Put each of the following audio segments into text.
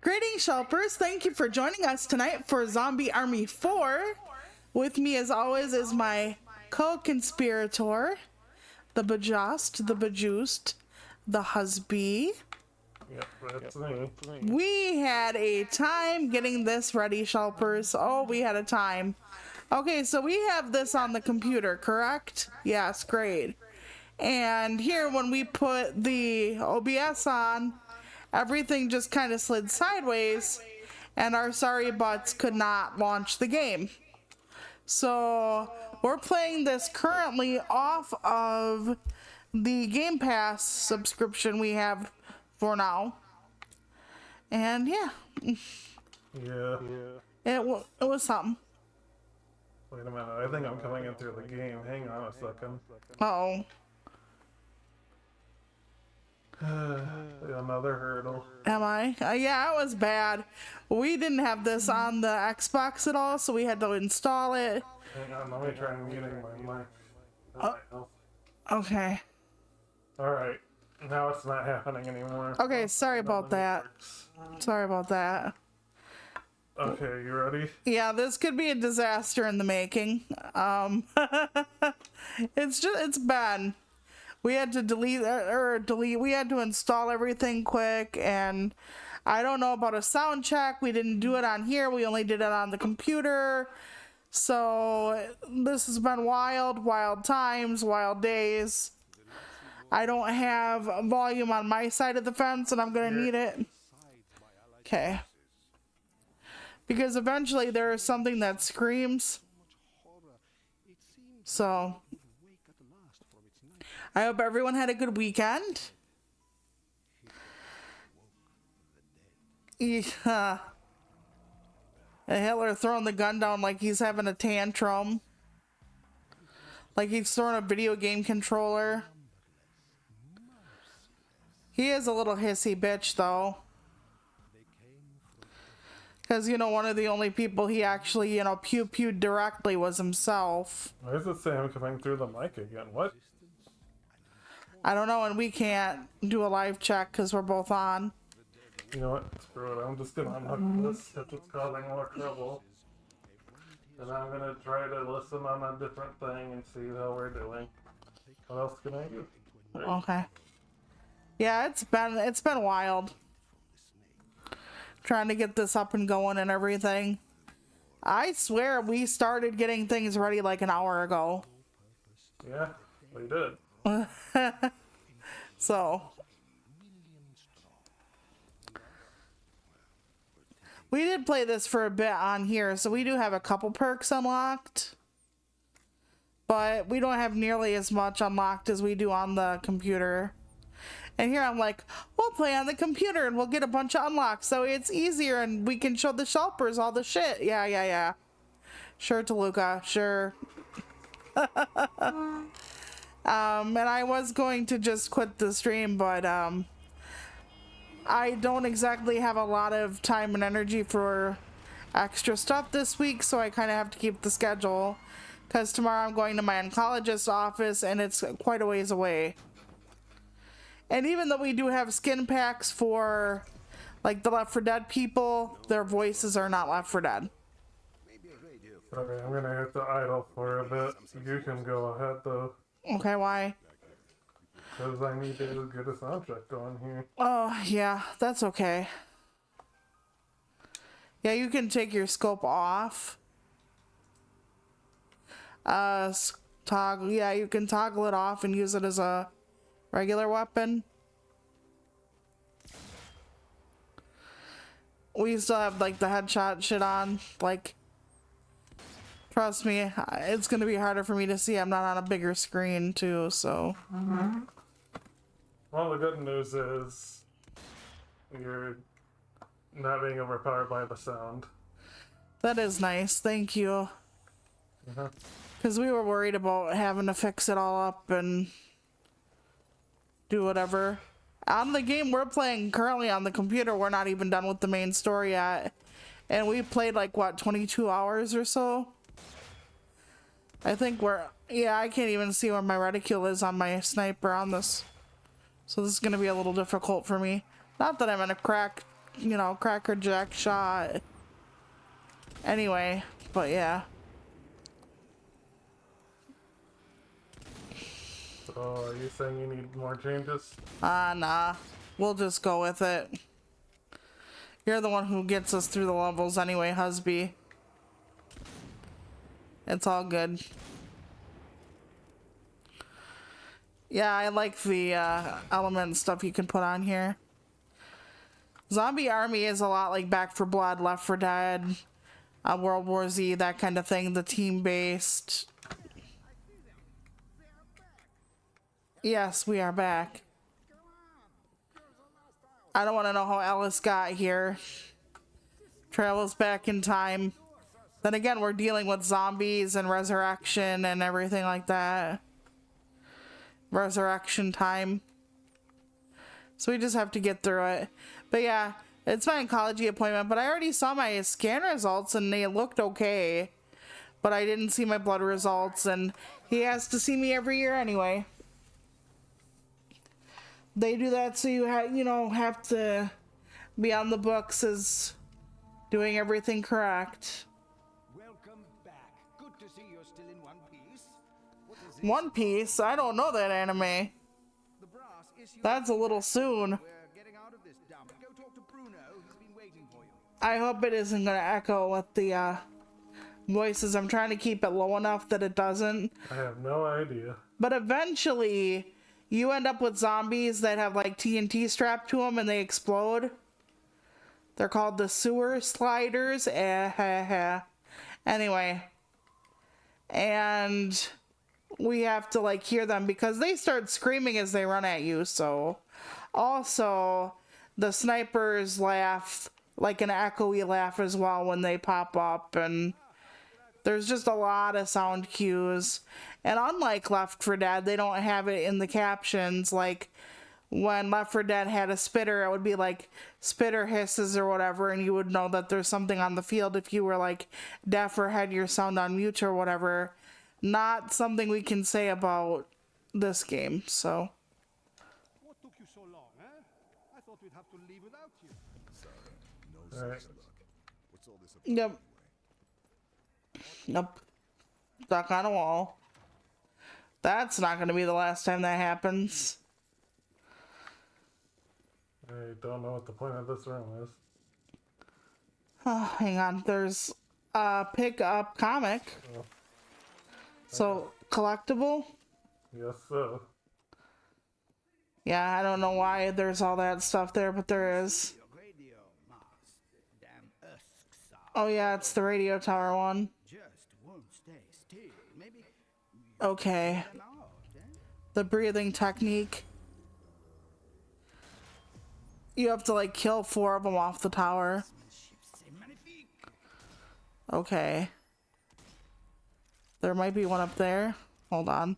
Greetings, Shelpers. Thank you for joining us tonight for Zombie Army 4. With me, as always, is my co-conspirator, the Bajust, the Bajuiced, the Husbee. Yep, that's me. We had a time getting this ready, Shelpers. Oh, we had a time. Okay, so we have this on the computer, correct? Yes, great. And here, when we put the OBS on, everything just kind of slid sideways, and our sorry butts could not launch the game. So we're playing this currently off of the Game Pass subscription we have for now. And yeah, Yeah. it was something. Wait a minute, I think I'm coming in through the game. Hang on a second. Uh-oh. Another hurdle. Am I? Yeah, it was bad. We didn't have this on the Xbox at all, so we had to install it. Hang on, let me try muting my mic. Okay. Alright, now it's not happening anymore. Okay, sorry about that. Sorry about that. Okay, you ready? Yeah, this could be a disaster in the making. It's bad. We had to delete, we had to install everything quick, and I don't know about a sound check. We didn't do it on here. We only did it on the computer. So this has been wild times, wild days. I don't have volume on my side of the fence, and I'm gonna need it. Okay. Because eventually there is something that screams. So I hope everyone had a good weekend. Yeah. Hitler throwing the gun down like he's having a tantrum. Like he's throwing a video game controller. He is a little hissy bitch, though. Because, you know, one of the only people he actually, you know, pew-pewed directly was himself. Why does it say I'm coming through the mic again? What? I don't know, and we can't do a live check because we're both on. You know what? Screw it. I'm just gonna unhook this if it's causing more trouble. And I'm gonna try to listen on a different thing and see how we're doing. What else can I do? Okay. Yeah, it's been wild. Trying to get this up and going and everything. I swear we started getting things ready like an hour ago. Yeah, we did. So we did play this for a bit on here, so we do have a couple perks unlocked, but we don't have nearly as much unlocked as we do on the computer. And here I'm like, we'll play on the computer and we'll get a bunch of unlocks, so it's easier and we can show the Shelpers all the shit. Yeah. Sure, Toluca, sure. And I was going to just quit the stream, but I don't exactly have a lot of time and energy for extra stuff this week, so I kind of have to keep the schedule, because tomorrow I'm going to my oncologist's office and it's quite a ways away. And even though we do have skin packs for like the Left 4 Dead people, their voices are not Left 4 Dead. Okay, I'm gonna have to idle for a bit. You can go ahead though. Okay, why? Because I need to get a sound check going here. Oh, yeah, that's okay. Yeah, you can take your scope off. Toggle, yeah, you can toggle it off and use it as a regular weapon. We still have like the headshot shit on. Like, trust me, it's gonna be harder for me to see. I'm not on a bigger screen too, so. Well, the good news is you're not being overpowered by the sound. That is nice, thank you. Because we were worried about having to fix it all up and do whatever. On the game we're playing currently on the computer, we're not even done with the main story yet. And we played like, what, 22 hours or so? I think yeah, I can't even see where my reticule is on my sniper on this. So this is going to be a little difficult for me. Not that I'm in a crack you know, Cracker Jack shot. Anyway, but yeah. So, are you saying you need more changes? Nah. We'll just go with it. You're the one who gets us through the levels anyway, husband. It's all good. Yeah, I like the element stuff you can put on here. Zombie Army is a lot like Back 4 Blood, Left 4 Dead, World War Z, that kind of thing. The team-based. Yes, we are back. I don't want to know how Alice got here. Travels back in time. Then again, we're dealing with zombies and resurrection and everything like that. Resurrection time. So we just have to get through it. But yeah, it's my oncology appointment, but I already saw my scan results and they looked okay. But I didn't see my blood results, and he has to see me every year anyway. They do that so you have to be on the books as doing everything correct. Welcome back. Good to see you're still in one piece. What is this? One Piece? I don't know that anime. The brass issue. That's a little soon. We're getting out of this dump. Go talk to Bruno. He's been waiting for you. I hope it isn't going to echo with the voices. I'm trying to keep it low enough that it doesn't. I have no idea. But eventually, you end up with zombies that have like TNT strapped to them and they explode. They're called the sewer sliders. Anyway. And we have to like hear them because they start screaming as they run at you. So also the snipers laugh like an echoey laugh as well when they pop up, and there's just a lot of sound cues. And unlike Left 4 Dead, they don't have it in the captions. Like when Left 4 Dead had a spitter, it would be like spitter hisses or whatever, and you would know that there's something on the field if you were like deaf or had your sound on mute or whatever. Not something we can say about this game, so. What took you so long, eh? I thought we'd have to leave without you. Alright. Yep. Nope. Stuck on a wall. That's not going to be the last time that happens. I don't know what the point of this room is. Oh, hang on. There's a pick up comic. Oh, So, collectible? yes, so. Yeah, I don't know why there's all that stuff there, but there is. Your radio mast. Damn husks Oh yeah, it's the radio tower one. just won't stay still. Maybe Okay. them out, eh? The breathing technique. You have to like kill 4 of them off the tower. C'est magnifique. Okay. There might be one up there. Hold on.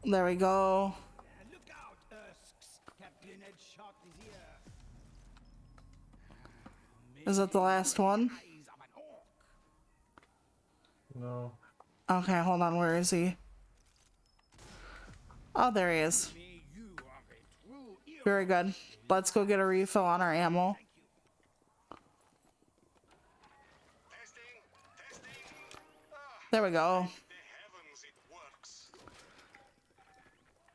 There we go. Look out, husks. Captain had shot his ear. Is that the last one? Eyes of an orc. No. Okay, hold on. Where is he? Oh, there he is. Me, you are a true hero. Very good. Let's go get a refill on our ammo. There we go. The heavens, it works.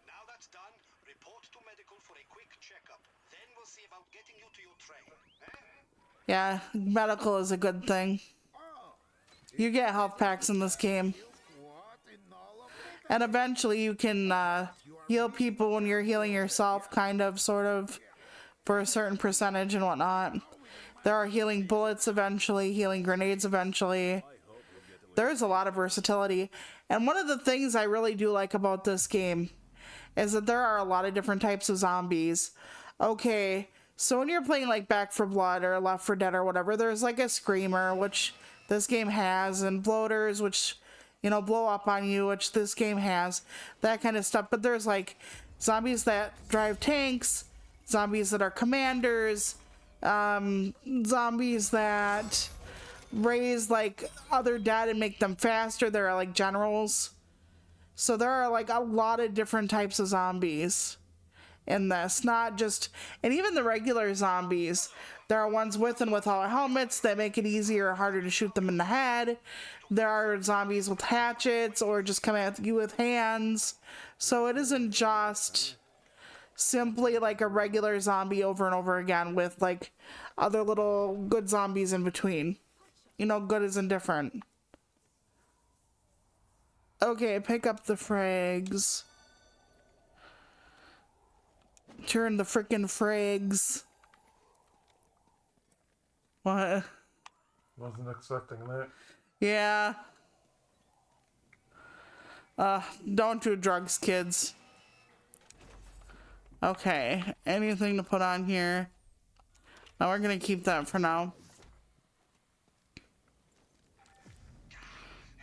Now that's done, report to medical for a quick checkup. Then we'll see about getting you to your train. Yeah, medical is a good thing. You get health packs in this game. And eventually you can heal people when you're healing yourself, kind of, sort of, for a certain percentage and whatnot. There are healing bullets eventually, healing grenades eventually. There's a lot of versatility. And one of the things I really do like about this game is that there are a lot of different types of zombies. Okay, so when you're playing like Back 4 Blood or Left 4 Dead or whatever, there's like a screamer, which this game has, and bloaters, which, you know, blow up on you, which this game has, that kind of stuff. But there's like zombies that drive tanks, zombies that are commanders, zombies that raise like other dead and make them faster. There are like generals. So there are like a lot of different types of zombies in this, not just, and even the regular zombies. There are ones with and without helmets that make it easier or harder to shoot them in the head. There are zombies with hatchets or just come at you with hands. So it isn't just simply like a regular zombie over and over again with like other little good zombies in between. You know, good is indifferent. Okay, pick up the frags. Turn the frickin' frags. What? Wasn't expecting that. Yeah. Don't do drugs, kids. Okay, anything to put on here? No, we're gonna keep that for now.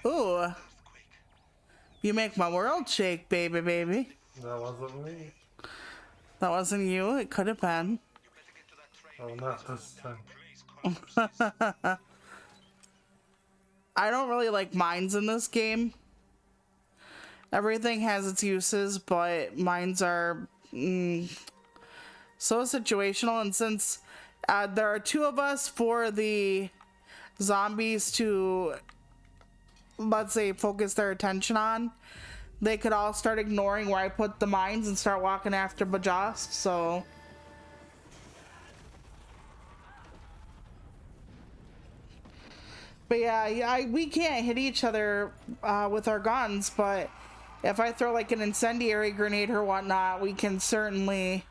Ooh. You make my world shake, baby, baby. That wasn't me. That wasn't you, it could have been. Oh, not this time. I don't really like mines in this game. Everything has its uses, but mines are so situational. And since there are two of us for the zombies to, let's say, focus their attention on, they could all start ignoring where I put the mines and start walking after Bajost, so... But yeah, we can't hit each other with our guns, but if I throw like an incendiary grenade or whatnot, we can certainly...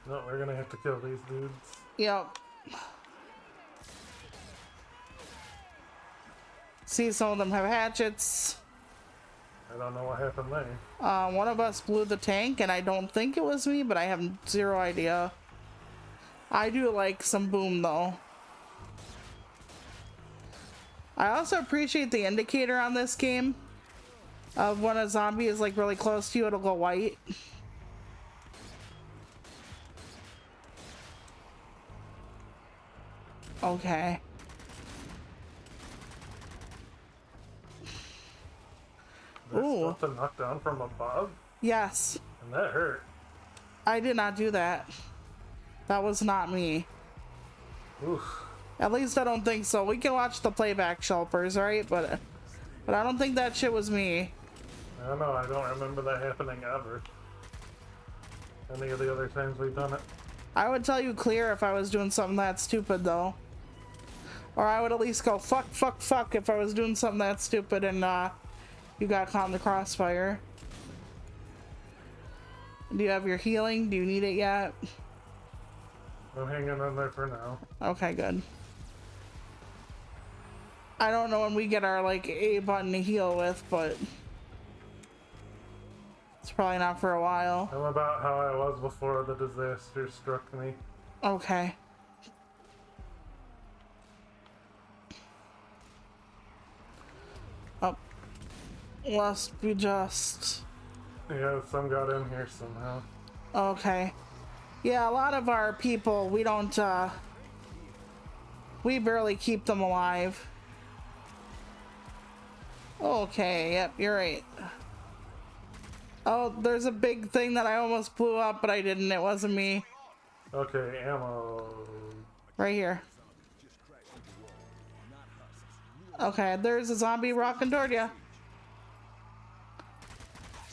No, we're gonna have to kill these dudes. Yep. See, some of them have hatchets. I don't know what happened there. One of us blew the tank, and I don't think it was me, but I have zero idea. I do like some boom, though. I also appreciate the indicator on this game of when a zombie is like really close to you, it'll go white. Okay. There's Ooh. something knocked down from above, Yes. and that hurt. I did not do that. That was not me. Oof. At least I don't think so. We can watch the playback, Shelpers, right? But I don't think that shit was me. I don't know, I don't remember that happening ever. Any of the other times we've done it. I would tell you clear if I was doing something that stupid, though. Or I would at least go fuck, fuck, fuck if I was doing something that stupid and you got caught in the crossfire. Do you have your healing? Do you need it yet? I'm hanging in there for now. Okay, good. I don't know when we get our like A button to heal with, but it's probably not for a while. I'm about how I was before the disaster struck me. Okay. Oh. Must be just... Yeah, some got in here somehow. Okay. Yeah, a lot of our people, we don't, we barely keep them alive. Okay, yep, you're right. Oh, there's a big thing that I almost blew up, but I didn't. It wasn't me. Okay, ammo. Right here. Okay, there's a zombie rocking toward you.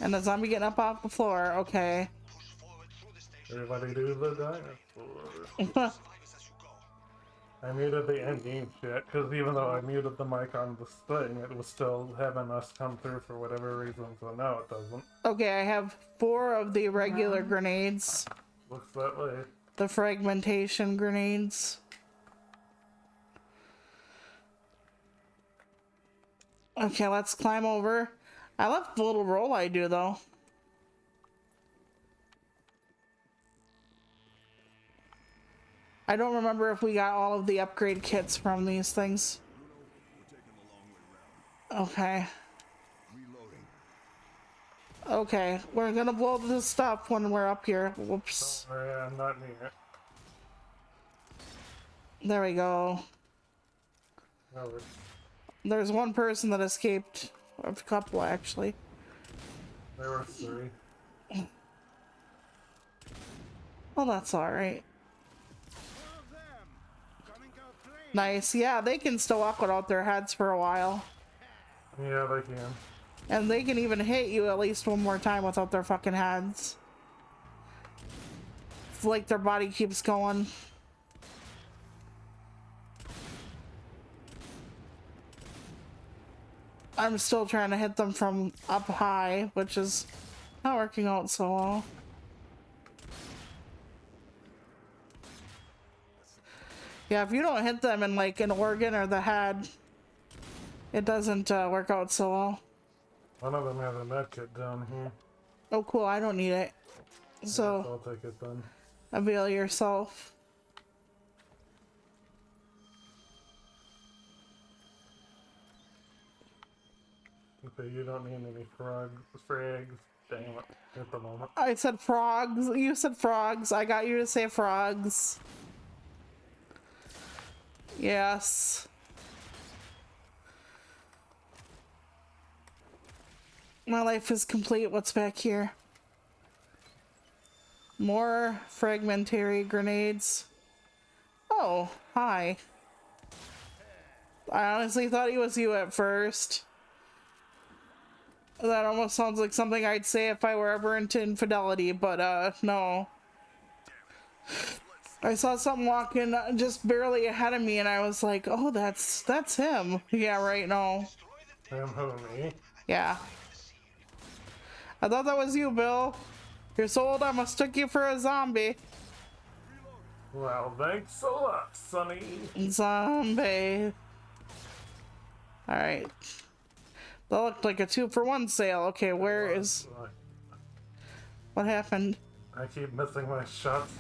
And a zombie getting up off the floor. Okay. Push forward through the station. Everybody do the dinosaur. Survivors as you go. I muted the endgame shit, because even though I muted the mic on this thing, it was still having us come through for whatever reason, so now it doesn't. Okay, I have 4 of the regular grenades. Looks that way. The fragmentation grenades. Okay, let's climb over. I left the little roll I do, though. I don't remember if we got all of the upgrade kits from these things. Okay. Okay, we're gonna blow this stuff when we're up here. Whoops. Oh, yeah, I'm not near it. There we go. No, it's- There's one person that escaped. A couple, actually. there were 3. Well, that's all right. More of them. Coming our plane. Nice. Yeah, they can still walk without their heads for a while. Yeah, they can. And they can even hit you at least one more time without their fucking heads. It's like their body keeps going. I'm still trying to hit them from up high, which is not working out so well. Yeah, if you don't hit them in like an organ or the head, it doesn't work out so well. One of them has a med kit down here. Oh cool, I don't need it. So I'll take it then. avail yourself. Okay, you don't need any frags. Damn it, at the moment. I said frogs. You said frogs. I got you to say frogs. Yes. My life is complete. What's back here? More fragmentary grenades. Oh, hi. I honestly thought it was you at first. That almost sounds like something I'd say if I were ever into infidelity, but no. I saw something walking just barely ahead of me and I was like, oh, that's him. Yeah, right, no. Him who, me? Yeah. I thought that was you, Bill. You're so old I mistook you for a zombie. Well, thanks a lot, Sonny. Zombie. Alright. That looked like a 2-for-1 sale. Okay, where is... What happened? I keep missing my shots.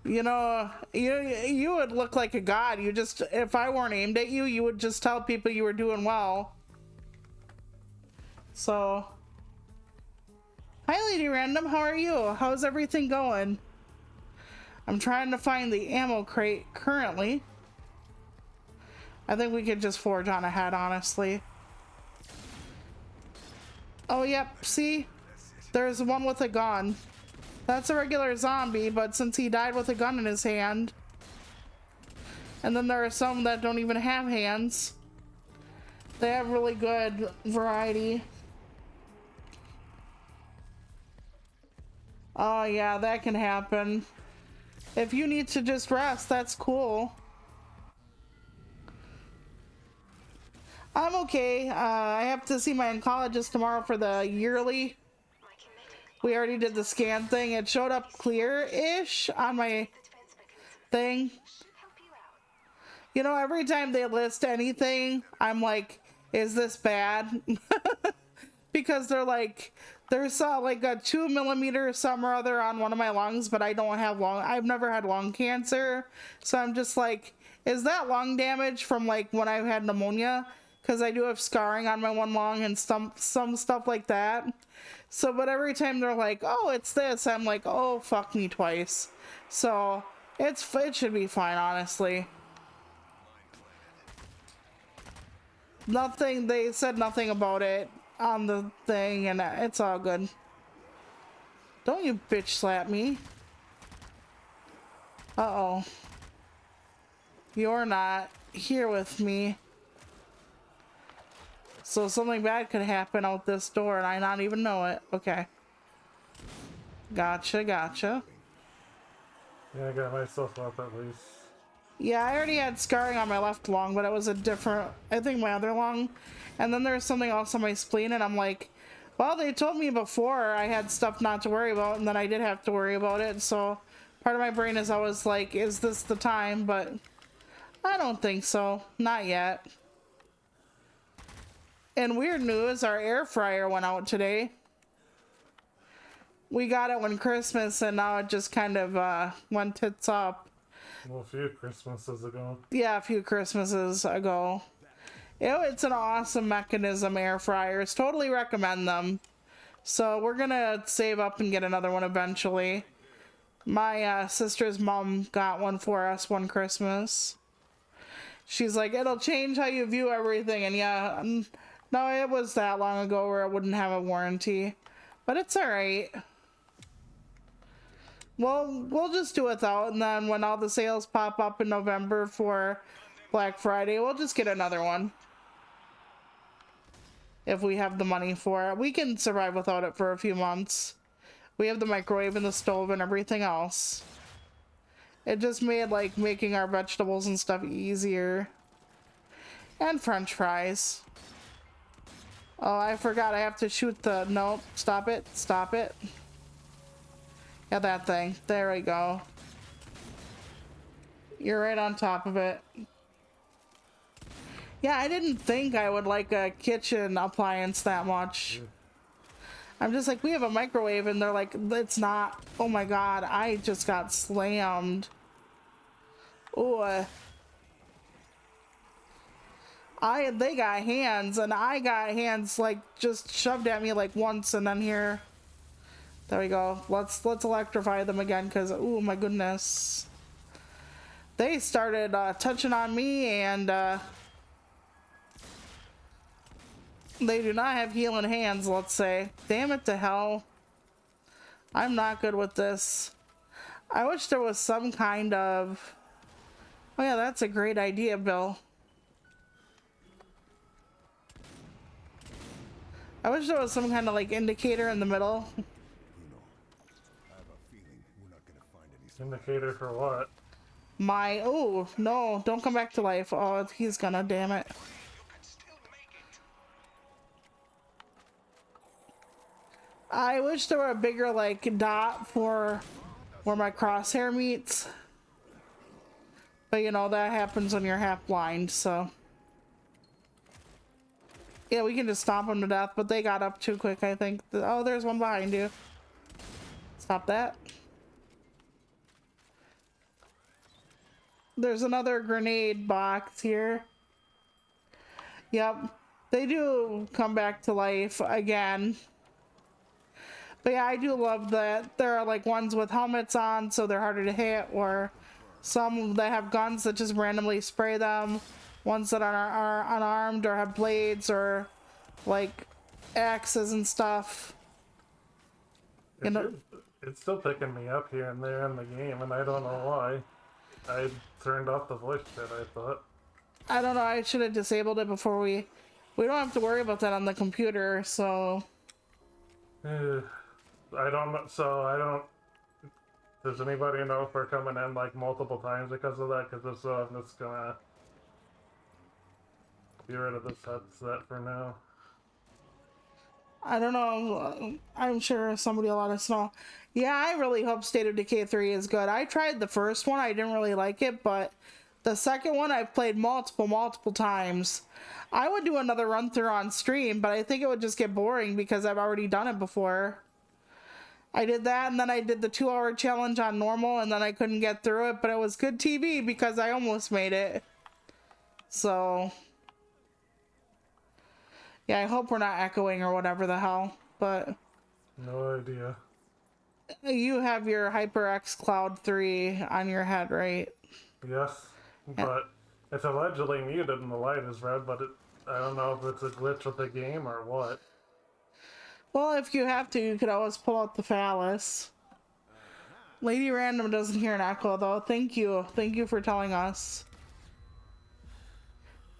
You know, you would look like a god. You just, if I weren't aimed at you, you would just tell people you were doing well. So... Hi, Lady Random. How are you? How's everything going? I'm trying to find the ammo crate currently. I think we could just forge on ahead, honestly. Oh, yep. See? There's one with a gun. That's a regular zombie, but since he died with a gun in his hand. And then there are some that don't even have hands. They have really good variety. Oh, yeah, that can happen. If you need to just rest, that's cool. I'm okay. I have to see my oncologist tomorrow for the yearly. We already did the scan thing. It showed up clear-ish on my thing. You know, every time they list anything, I'm like, is this bad? Because they're like, there's like a 2 millimeter some or other on one of my lungs, but I don't have I've never had lung cancer. So I'm just like, is that lung damage from like when I had pneumonia? Because I do have scarring on my one lung and some stuff like that. So, but every time they're like, oh, it's this, I'm like, oh, fuck me twice. So it should be fine, honestly. Nothing, they said nothing about it on the thing, and it's all good. Don't you bitch slap me. Uh-oh. You're not here with me. So something bad could happen out this door and I not even know it. Okay. Gotcha, gotcha. Yeah, I got myself up at least. Yeah, I already had scarring on my left lung, but it was a different, I think my other lung. And then there's something else on my spleen, and I'm like, well, they told me before I had stuff not to worry about, and then I did have to worry about it. So part of my brain is always like, is this the time? But I don't think so. Not yet. And weird news, our air fryer went out today. We got it when Christmas, and now it just kind of went tits up. Well, a few Christmases ago. Yeah, a few Christmases ago. It's an awesome mechanism, air fryers. Totally recommend them. So we're gonna save up and get another one eventually. My sister's mom got one for us one Christmas. She's like, it'll change how you view everything. And yeah, no, it was that long ago where it wouldn't have a warranty. But it's alright. Well, we'll just do without, and then when all the sales pop up in November for Black Friday, we'll just get another one. If we have the money for it. We can survive without it for a few months. We have the microwave and the stove and everything else. It just made like making our vegetables and stuff easier. And French fries. Oh, I forgot I have to shoot the... Nope, stop it, stop it. Yeah, that thing. There we go. You're right on top of it. Yeah, I didn't think I would like a kitchen appliance that much. I'm just like, we have a microwave, and they're like, it's not. Oh my god, I just got slammed. Oh. They got hands, and I got hands like just shoved at me like once, and then here. There we go. Let's electrify them again, because oh my goodness. They started touching on me, and they do not have healing hands, let's say. Damn it to hell. I'm not good with this. I wish there was some kind of... Oh yeah, that's a great idea, Bill. I wish there was some kind of like indicator in the middle. Indicator for what? My... Oh, no. Don't come back to life. Oh, he's gonna, damn it. I wish there were a bigger like dot for where my crosshair meets, but you know that happens when you're half blind, so yeah, we can just stomp them to death, but they got up too quick, I think. Oh, there's one behind you. Stop that. There's another grenade box here. Yep, they do come back to life again. But yeah, I do love that there are like ones with helmets on, so they're harder to hit, or some that have guns that just randomly spray them, ones that are unarmed or have blades or like axes and stuff. You know, It's still picking me up here and there in the game, and I don't know why. I turned off the voice chat, I thought. I don't know, I should have disabled it before we don't have to worry about that on the computer, so... I don't... Does anybody know if we're coming in like multiple times because of that? Because if so, I'm just gonna get rid of this headset for now. I don't know. I'm sure somebody will let us know. Yeah, I really hope State of Decay 3 is good. I tried the first one. I didn't really like it, but the second one I've played multiple times. I would do another run through on stream, but I think it would just get boring because I've already done it before. I did that, and then I did the 2-hour challenge on normal, and then I couldn't get through it, but it was good TV because I almost made it. So... yeah, I hope we're not echoing or whatever the hell, but... No idea. You have your HyperX Cloud 3 on your head, right? Yes, but it's allegedly muted and the light is red, but I don't know if it's a glitch with the game or what. Well, if you have to, you could always pull out the phallus. Lady Random doesn't hear an echo, though. Thank you. Thank you for telling us.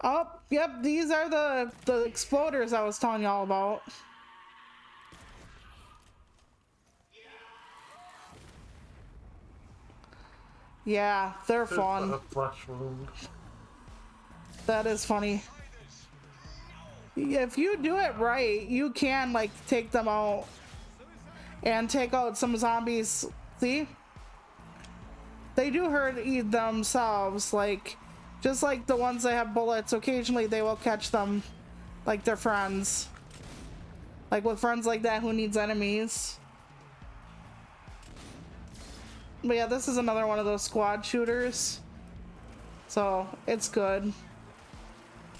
Oh, yep, these are the exploders I was telling y'all about. Yeah, they're fun. A flesh wound. That is funny. If you do it right, you can like take them out and take out some zombies. See? They do hurt themselves, like just like the ones that have bullets. Occasionally they will catch them like their friends. Like with friends like that who needs enemies. But yeah, this is another one of those squad shooters. So it's good.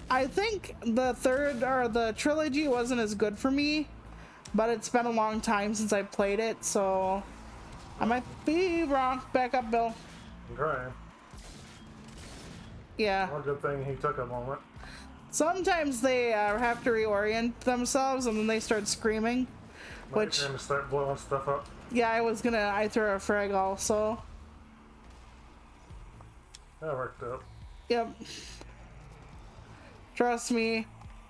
I think the third or the trilogy wasn't as good for me, but it's been a long time since I played it, so I might be wrong. Back up, Bill. I'm trying. Yeah. One good thing he took a moment. Sometimes they have to reorient themselves and then they start screaming, My which turn to start blowing stuff up. Yeah, I threw a frag also. That worked out. Yep. Trust me,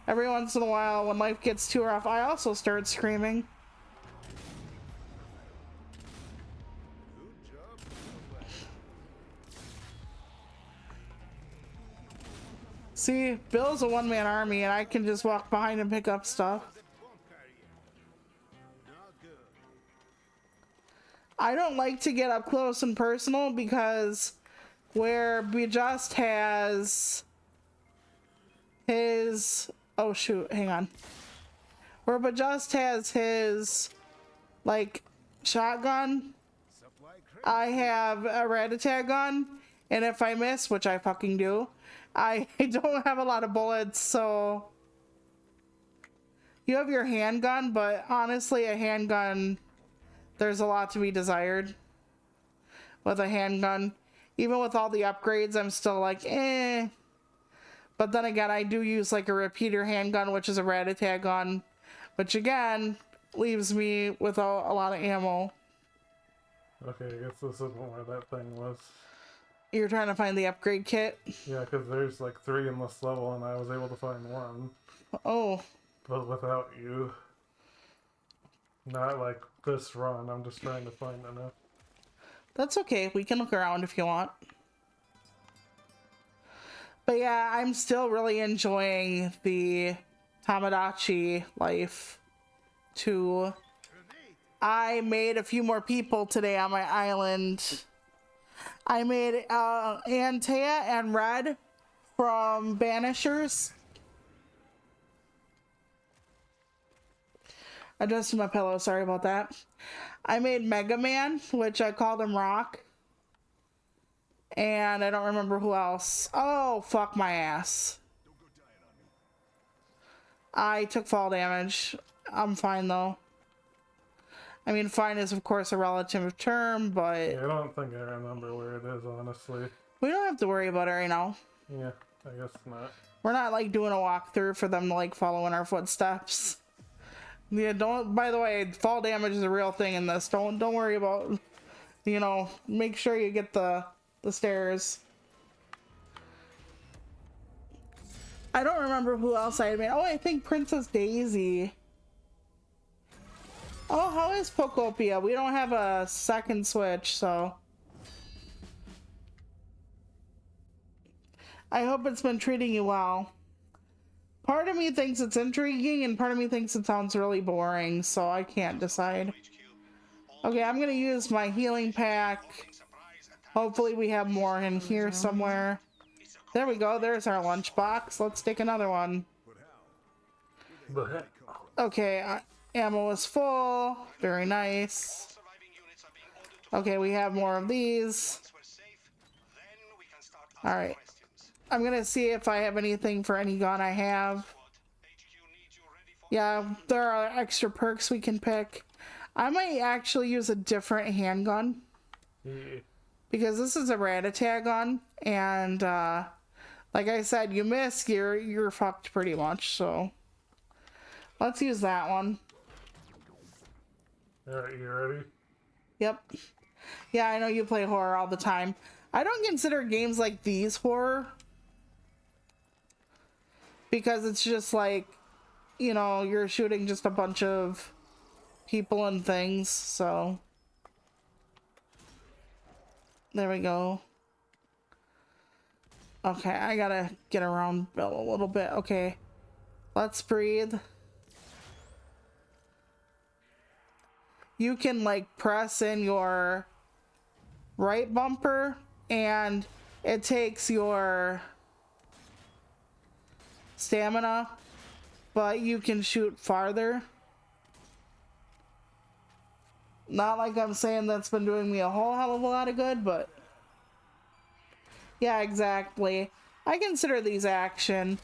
every once in a while when life gets too rough, I also start screaming. See, Bill's a one-man army and I can just walk behind and pick up stuff. I don't like to get up close and personal because where Bejust has his, oh shoot, hang on. Where Bejust has his, like, shotgun, I have a rat-a-tat gun, and if I miss, which I fucking do, I don't have a lot of bullets, so you have your handgun, but honestly, a handgun, there's a lot to be desired with a handgun. Even with all the upgrades, I'm still like, eh. But then again, I do use like a repeater handgun, which is a rat-a-tat gun, which again, leaves me with a lot of ammo. Okay, I guess this isn't where that thing was. You're trying to find the upgrade kit? Yeah, because there's like 3 in this level, and I was able to find 1. Oh. But without you. Not like this run, I'm just trying to find enough. That's okay, we can look around if you want. But yeah, I'm still really enjoying the Tamagotchi life too. I made a few more people today on my island. I made Antea and Red from Banishers. Adjusting my pillow, sorry about that. I made Mega Man, which I called him Rock. And I don't remember who else. Oh, fuck my ass. I took fall damage. I'm fine though. I mean, fine is of course a relative term, but Yeah, I don't think I remember where it is, honestly. we don't have to worry about it right now. Yeah, I guess not. We're not like doing a walkthrough for them to like follow in our footsteps. Yeah, don't, by the way, fall damage is a real thing in this. Don't worry about, you know, make sure you get the stairs. I don't remember who else I had made. Oh, I think Princess Daisy. Oh, how is Pokopia? We don't have a second Switch, so I hope it's been treating you well. Part of me thinks it's intriguing and part of me thinks it sounds really boring, so I can't decide. Okay, I'm gonna use my healing pack. Hopefully we have more in here somewhere. There we go, there's our lunchbox. Let's take another one. But Okay, ammo is full. Very nice. Okay, we have more of these. Alright. I'm gonna see if I have anything for any gun I have. Yeah, there are extra perks we can pick. I might actually use a different handgun. yeah. Because this is a rat-a-tat gun. And, like I said, you miss, you're fucked pretty much, so. Let's use that one. Alright, you ready? Yep. Yeah, I know you play horror all the time. I don't consider games like these horror. Because it's just like, you know, you're shooting just a bunch of people and things, so. There we go. Okay, I gotta get around Bill a little bit. Okay. Let's breathe. You can like press in your right bumper and it takes your stamina, but you can shoot farther. Not like I'm saying that's been doing me a whole hell of a lot of good, but yeah, exactly. I consider these action.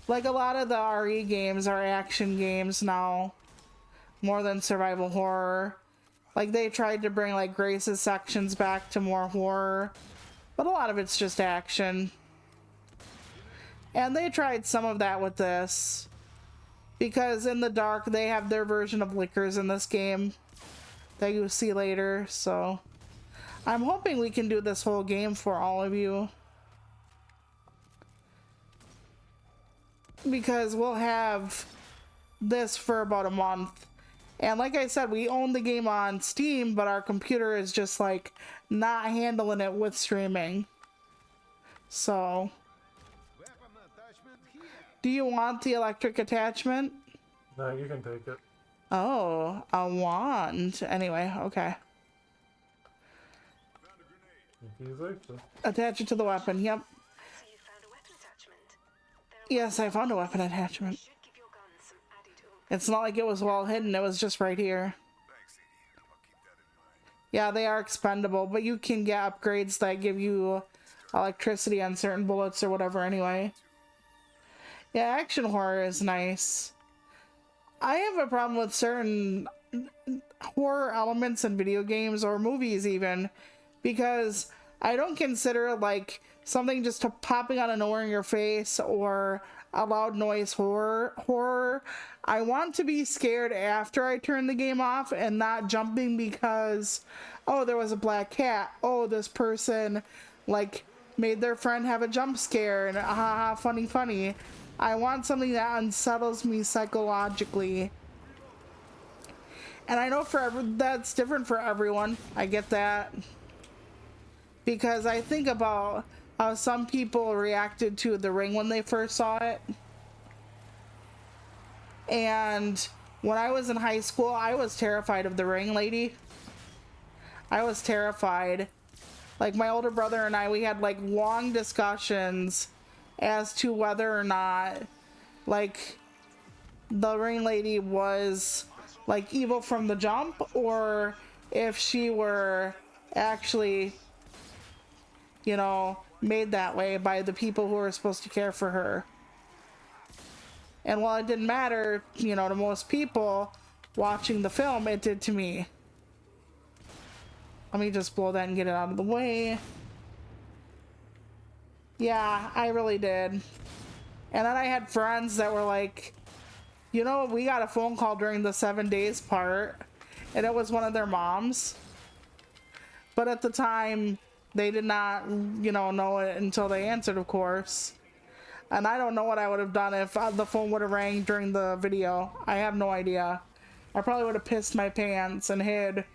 Like a lot of the RE games are action games now, more than survival horror. Like they tried to bring like Grace's sections back to more horror, but a lot of it's just action. And they tried some of that with this, because in the dark they have their version of lickers in this game, that you see later. So I'm hoping we can do this whole game for all of you, because we'll have this for about a month. And like I said, we own the game on Steam, but our computer is just like not handling it with streaming. So Weapon attachment here. do you want the electric attachment? No, you can take it. Oh, a wand. Anyway, okay. Easy. Just Attach it to the weapon. Yep. So you found a weapon attachment. There Yes, I found a weapon attachment. should give your gun some added oomph. It's not like it was well hidden. It was just right here. Yeah, they are expendable, but you can get upgrades that give you electricity on certain bullets or whatever anyway. Yeah, action horror is nice. I have a problem with certain horror elements in video games or movies even, because I don't consider it like something just popping out of nowhere in your face or a loud noise horror. I want to be scared after I turn the game off and not jumping because, oh, there was a black cat. Oh, this person like made their friend have a jump scare and haha, funny. I want something that unsettles me psychologically. And I know that's different for everyone. I get that. Because I think about how some people reacted to The Ring when they first saw it. And when I was in high school, I was terrified of The Ring lady. I was terrified. Like, my older brother and I, we had like long discussions as to whether or not like the Ring lady was like evil from the jump, or if she were actually, you know, made that way by the people who were supposed to care for her. And while it didn't matter, you know, to most people watching the film, it did to me. Let me just blow that and get it out of the way. Yeah, I really did. And then I had friends that were like, you know, we got a phone call during the 7 days part, and it was one of their moms. But at the time, they did not, you know it until they answered, of course. And I don't know what I would have done if the phone would have rang during the video. I have no idea. I probably would have pissed my pants and hid.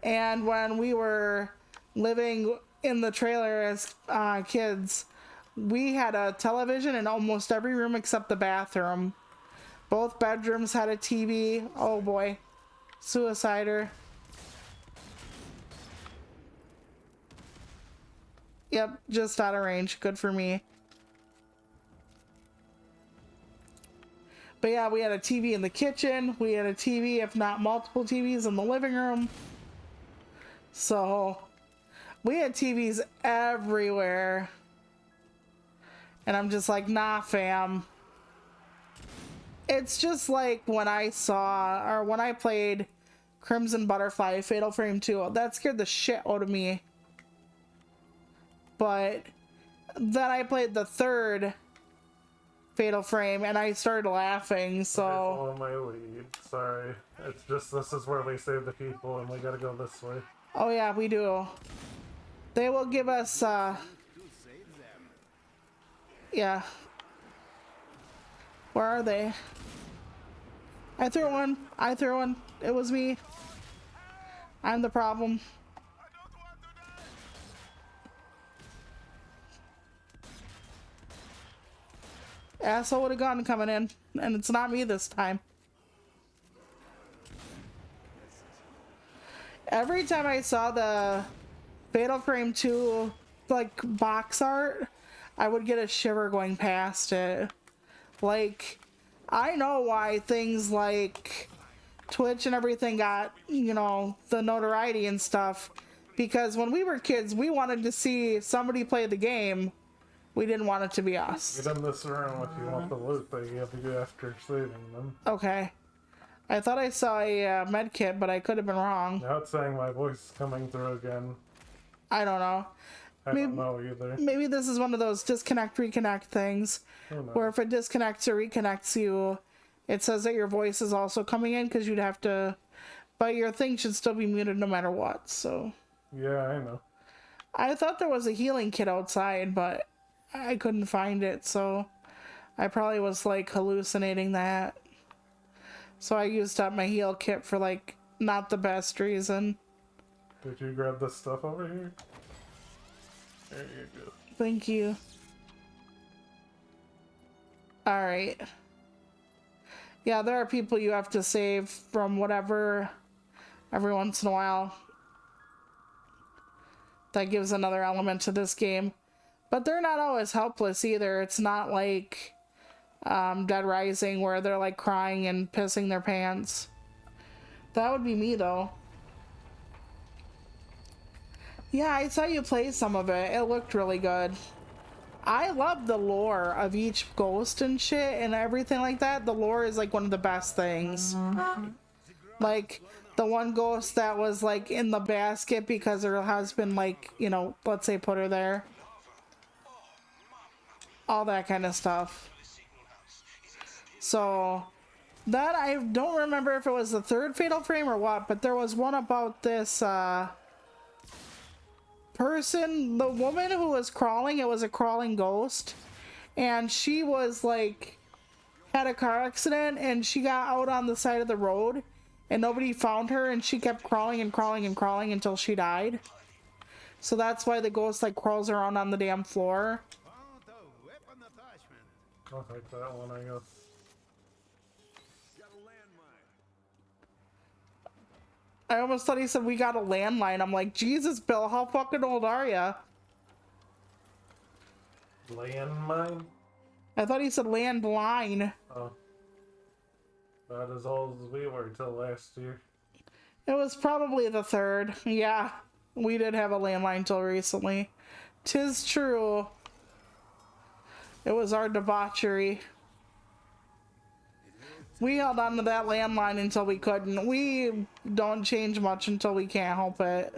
And when we were living in the trailer as kids, we had a television in almost every room except the bathroom. Both bedrooms had a TV. Oh boy. Suicider. Yep, just out of range. Good for me. But yeah, we had a TV in the kitchen. We had a TV, if not multiple TVs, in the living room. So we had TVs everywhere. And I'm just like, nah, fam. It's just like when I played Crimson Butterfly, Fatal Frame 2. That scared the shit out of me. But then I played the third Fatal Frame and I started laughing, so... follow my lead. Sorry. It's just this is where we save the people and we gotta go this way. Oh yeah, we do. They will give us, yeah. Where are they? I threw one. It was me. I'm the problem. Asshole with a gun coming in, and it's not me this time. Every time I saw the Fatal Frame 2 like box art, I would get a shiver going past it. Like, I know why things like Twitch and everything got, you know, the notoriety and stuff, because when we were kids, we wanted to see somebody play the game. We didn't want it to be us. Get in this room if you want the loot that you have to do after saving them. Okay. I thought I saw a med kit, but I could have been wrong. Now it's saying my voice is coming through again. I don't know. I don't know either. Maybe this is one of those disconnect, reconnect things, where if it disconnects or reconnects you, it says that your voice is also coming in, because you'd have to But your thing should still be muted no matter what, so. Yeah, I know. I thought there was a healing kit outside, but I couldn't find it, so I probably was like hallucinating that. So I used up my heal kit for like not the best reason. Did you grab this stuff over here? There you go. Thank you. Alright. Yeah, there are people you have to save from whatever every once in a while. That gives another element to this game. But they're not always helpless either. It's not like Dead Rising where they're like crying and pissing their pants. That would be me though. Yeah, I saw you play some of it. It looked really good. I love the lore of each ghost and shit and everything like that. The lore is like one of the best things. Like the one ghost that was like in the basket because her husband, like, you know, let's say put her there. All that kind of stuff. So that I don't remember if it was the third Fatal Frame or what, but there was one about this person, the woman who was crawling. It was a crawling ghost, and she was like had a car accident and she got out on the side of the road and nobody found her, and she kept crawling and crawling and crawling until she died. So that's why the ghost like crawls around on the damn floor. I'll take that one, I guess. I almost thought he said we got a landline. I'm like, Jesus, Bill, how fucking old are ya? Landmine? I thought he said landline. Oh. Not as old as we were till last year. It was probably the third. Yeah, we did have a landline till recently. 'Tis true. It was our debauchery. We held on to that landline until we couldn't. We don't change much until we can't help it.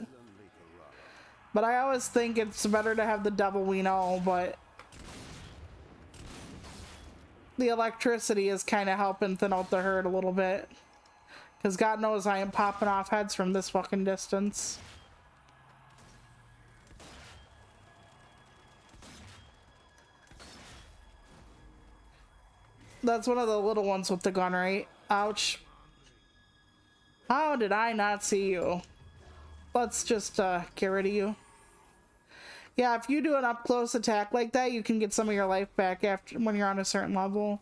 But I always think it's better to have the devil we know, but the electricity is kind of helping thin out the herd a little bit. Because God knows I am popping off heads from this fucking distance. That's one of the little ones with the gun, right? Ouch. How did I not see you? Let's just get rid of you. Yeah, if you do an up-close attack like that, you can get some of your life back after when you're on a certain level.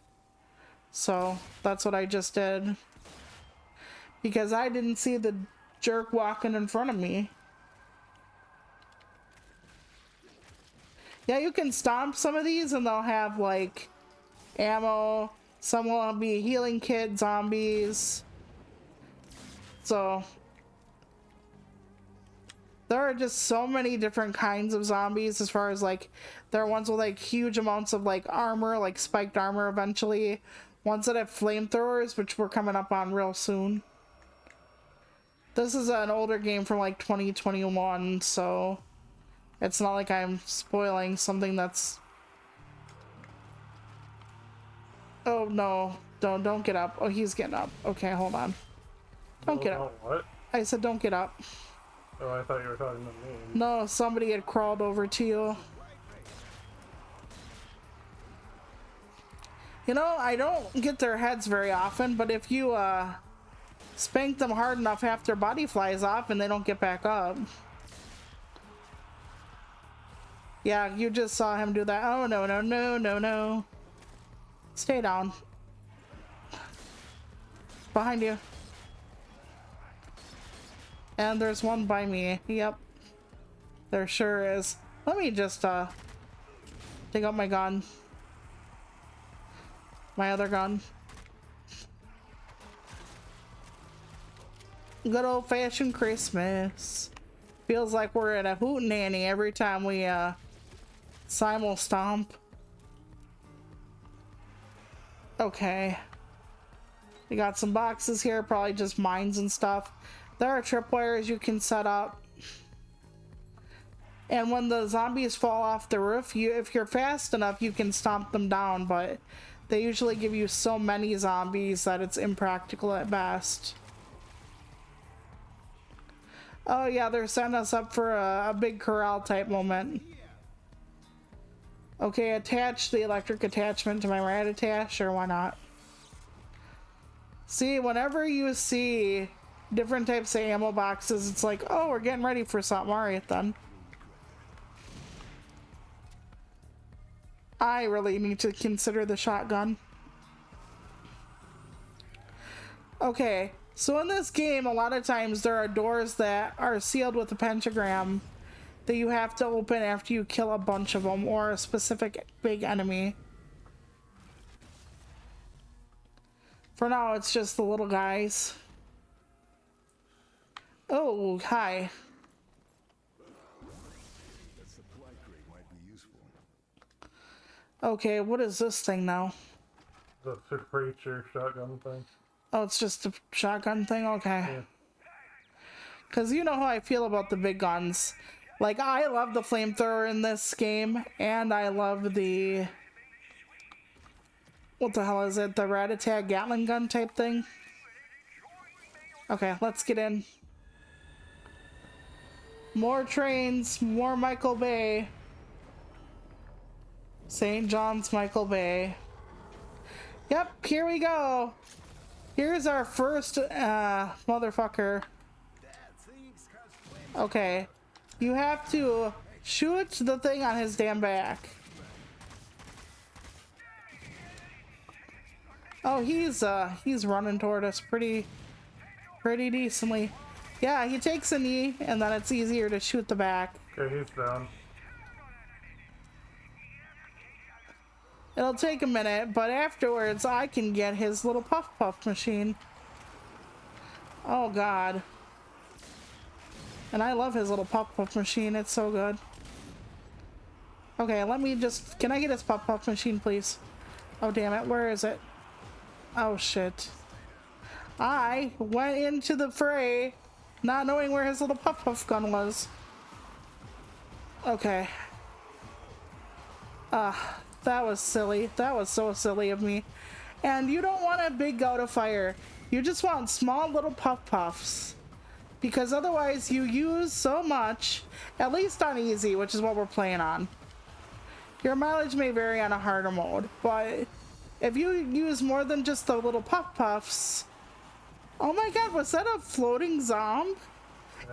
So, that's what I just did. Because I didn't see the jerk walking in front of me. Yeah, you can stomp some of these and they'll have, like, ammo. Some will be healing kit zombies. So there are just so many different kinds of zombies, as far as like there are ones with like huge amounts of like armor, like spiked armor eventually. Ones that have flamethrowers, which we're coming up on real soon. This is an older game from like 2021, so it's not like I'm spoiling something that's... Oh no, don't get up. Oh, he's getting up. Okay, hold on. Don't get up. What? I said don't get up. Oh, I thought you were talking to me. No, somebody had crawled over to you. You know, I don't get their heads very often, but if you spank them hard enough, half their body flies off and they don't get back up. Yeah, you just saw him do that. Oh, no, no, no, no, no. Stay down. Behind you. And there's one by me. Yep. There sure is. Let me just take out my gun. My other gun. Good old-fashioned Christmas. Feels like we're at a hootenanny every time we simul stomp. Okay. We got some boxes here, probably just mines and stuff. There are tripwires you can set up. And when the zombies fall off the roof, if you're fast enough, you can stomp them down, but they usually give you so many zombies that it's impractical at best. Oh yeah, they're setting us up for a big corral type moment. Okay, attach the electric attachment to my rat attach, or why not? See, whenever you see different types of ammo boxes, it's like, oh, we're getting ready for something. Alright then. I really need to consider the shotgun. Okay, so in this game, a lot of times there are doors that are sealed with a pentagram that you have to open after you kill a bunch of them or a specific big enemy. For now, it's just the little guys. Oh, hi. Okay, what is this thing now? The preacher shotgun thing. Oh, it's just a shotgun thing? Okay. Yeah. Because you know how I feel about the big guns. Like, I love the flamethrower in this game, and I love the... What the hell is it? The Rat-a-tat Gatling gun type thing? Okay, let's get in. More trains, more Michael Bay. St. John's Michael Bay. Yep, here we go. Here's our first motherfucker. Okay. You have to shoot the thing on his damn back. Oh, he's running toward us pretty decently. Yeah, he takes a knee and then it's easier to shoot the back. Okay, he's down. It'll take a minute, but afterwards I can get his little puff machine. Oh god. And I love his little puff machine, it's so good. Okay, let me just... Can I get his puff machine, please? Oh damn it, where is it? Oh shit. I went into the fray not knowing where his little puff gun was. Okay. That was silly. That was so silly of me. And you don't want a big gout of fire. You just want small little puffs. Because otherwise you use so much, at least on easy, which is what we're playing on. Your mileage may vary on a harder mode, but if you use more than just the little puffs... Oh my god, was that a floating zombie?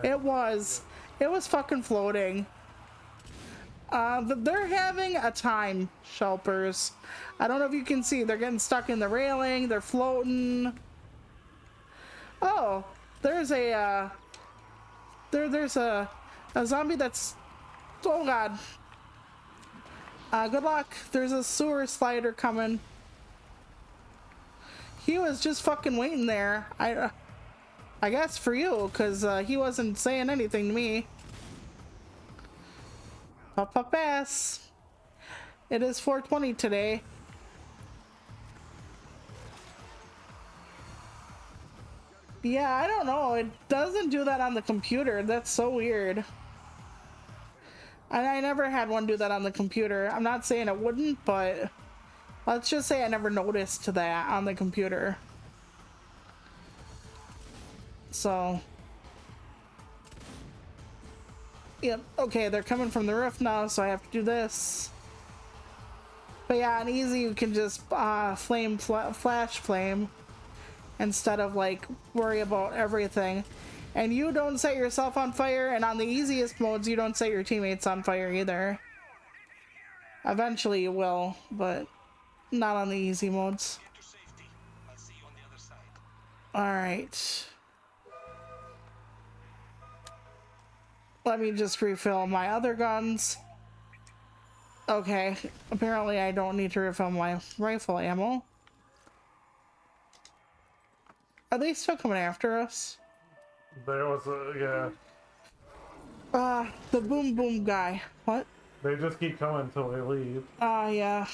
It was. It was fucking floating. They're having a time, Shelpers. I don't know if you can see. They're getting stuck in the railing. They're floating. Oh, there's a, there's a zombie that's... Oh god. Good luck. There's a sewer slider coming. He was just fucking waiting there. I guess for you, because he wasn't saying anything to me. Puff ass. It is 420 today. Yeah, I don't know. It doesn't do that on the computer. That's so weird. I never had one do that on the computer. I'm not saying it wouldn't, but let's just say I never noticed that on the computer. So. Yep, okay, they're coming from the roof now, so I have to do this. But yeah, on easy you can just flash flame instead of like worry about everything. And you don't set yourself on fire, and on the easiest modes you don't set your teammates on fire either. Eventually you will, but not on the easy modes. Alright. Let me just refill my other guns. Okay, apparently I don't need to refill my rifle ammo. Are they still coming after us? There was a... yeah. The boom guy. What? They just keep coming until they leave. Yeah.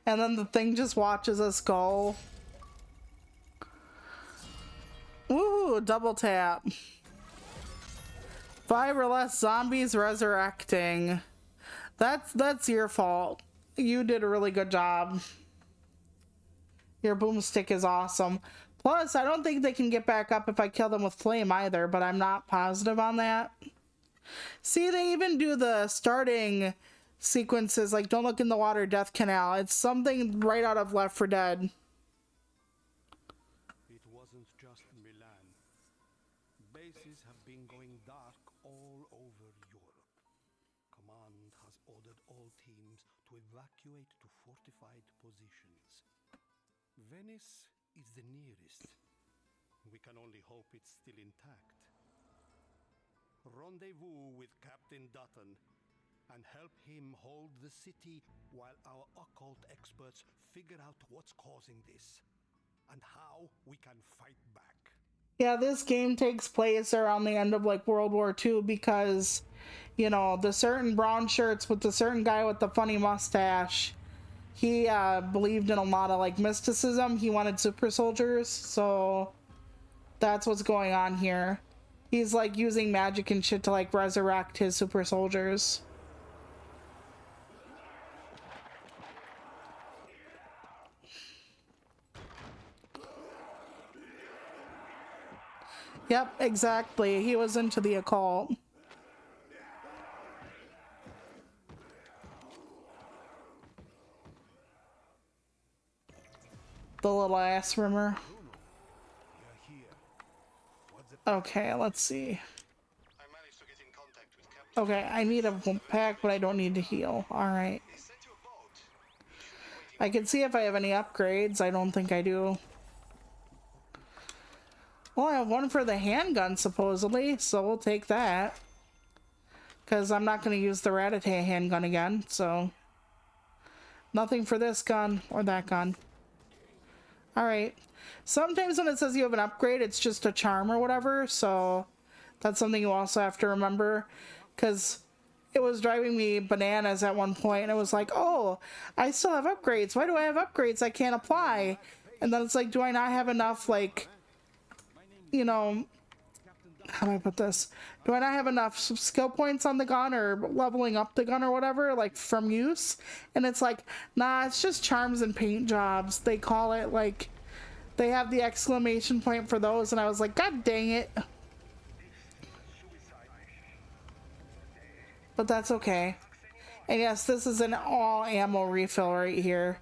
And then the thing just watches us go. Ooh, double tap. 5 or less zombies resurrecting. That's your fault. You did a really good job. Your boomstick is awesome. Plus, I don't think they can get back up if I kill them with flame either, but I'm not positive on that. See, they even do the starting sequences, like don't look in the water, death canal. It's something right out of Left 4 Dead. It wasn't just Milan. Bases have been going dark all over Europe. Command has ordered all teams to evacuate to fortified positions. Venice is the nearest. We can only hope it's still intact. Rendezvous with Captain Dutton and help him hold the city while our occult experts figure out what's causing this and how we can fight back. Yeah, this game takes place around the end of like World War II because, you know, the certain brown shirts with the certain guy with the funny mustache, he believed in a lot of like mysticism. He wanted super soldiers, so that's what's going on here. He's like using magic and shit to like resurrect his super soldiers. Yep, exactly. He was into the occult. The little ass rimmer. Okay, let's see. I managed to get in contact with Captain. Okay, I need a pack, but I don't need to heal. Alright. They sent you a boat. You should be waiting. I can see if I have any upgrades. I don't think I do. Well, I have one for the handgun, supposedly, so we'll take that. Because I'm not going to use the Rattata handgun again, so... Nothing for this gun or that gun. Alright. Sometimes when it says you have an upgrade, it's just a charm or whatever, so... That's something you also have to remember. Because it was driving me bananas at one point, and it was like, oh, I still have upgrades. Why do I have upgrades I can't apply? And then it's like, do I not have enough, like... You know, how do I put this? Do I not have enough skill points on the gun or leveling up the gun or whatever, like from use? And it's like, nah, it's just charms and paint jobs. They call it like, they have the exclamation point for those. And I was like, God dang it. But that's okay. And yes, this is an all ammo refill right here.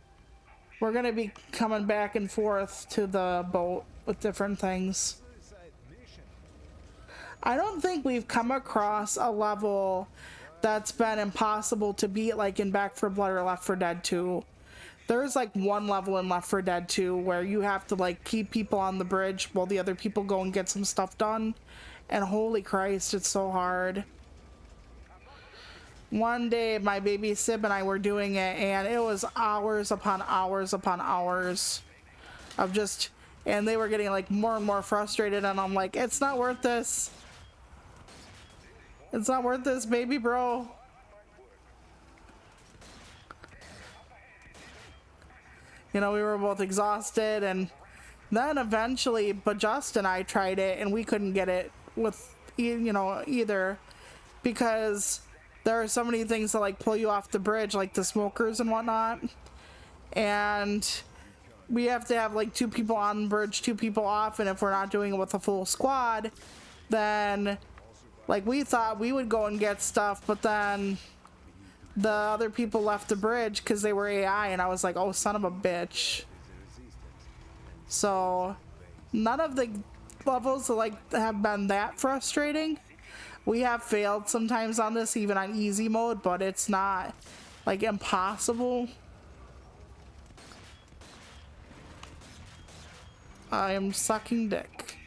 We're going to be coming back and forth to the boat with different things. I don't think we've come across a level that's been impossible to beat like in Back 4 Blood or Left 4 Dead 2. There's like one level in Left 4 Dead 2 where you have to like keep people on the bridge while the other people go and get some stuff done. And holy Christ, it's so hard. One day my baby Sib and I were doing it and it was hours upon hours upon hours of just, and they were getting like more and more frustrated and I'm like, it's not worth this. It's not worth this, baby bro. You know, we were both exhausted and then eventually, but Just and I tried it and we couldn't get it with, you know, either because there are so many things that like pull you off the bridge, like the smokers and whatnot. And we have to have like 2 people on the bridge, 2 people off. And if we're not doing it with a full squad, then like we thought we would go and get stuff, but then the other people left the bridge because they were AI, and I was like, oh, son of a bitch. So none of the levels like have been that frustrating. We have failed sometimes on this, even on easy mode, but it's not like impossible. I am sucking dick.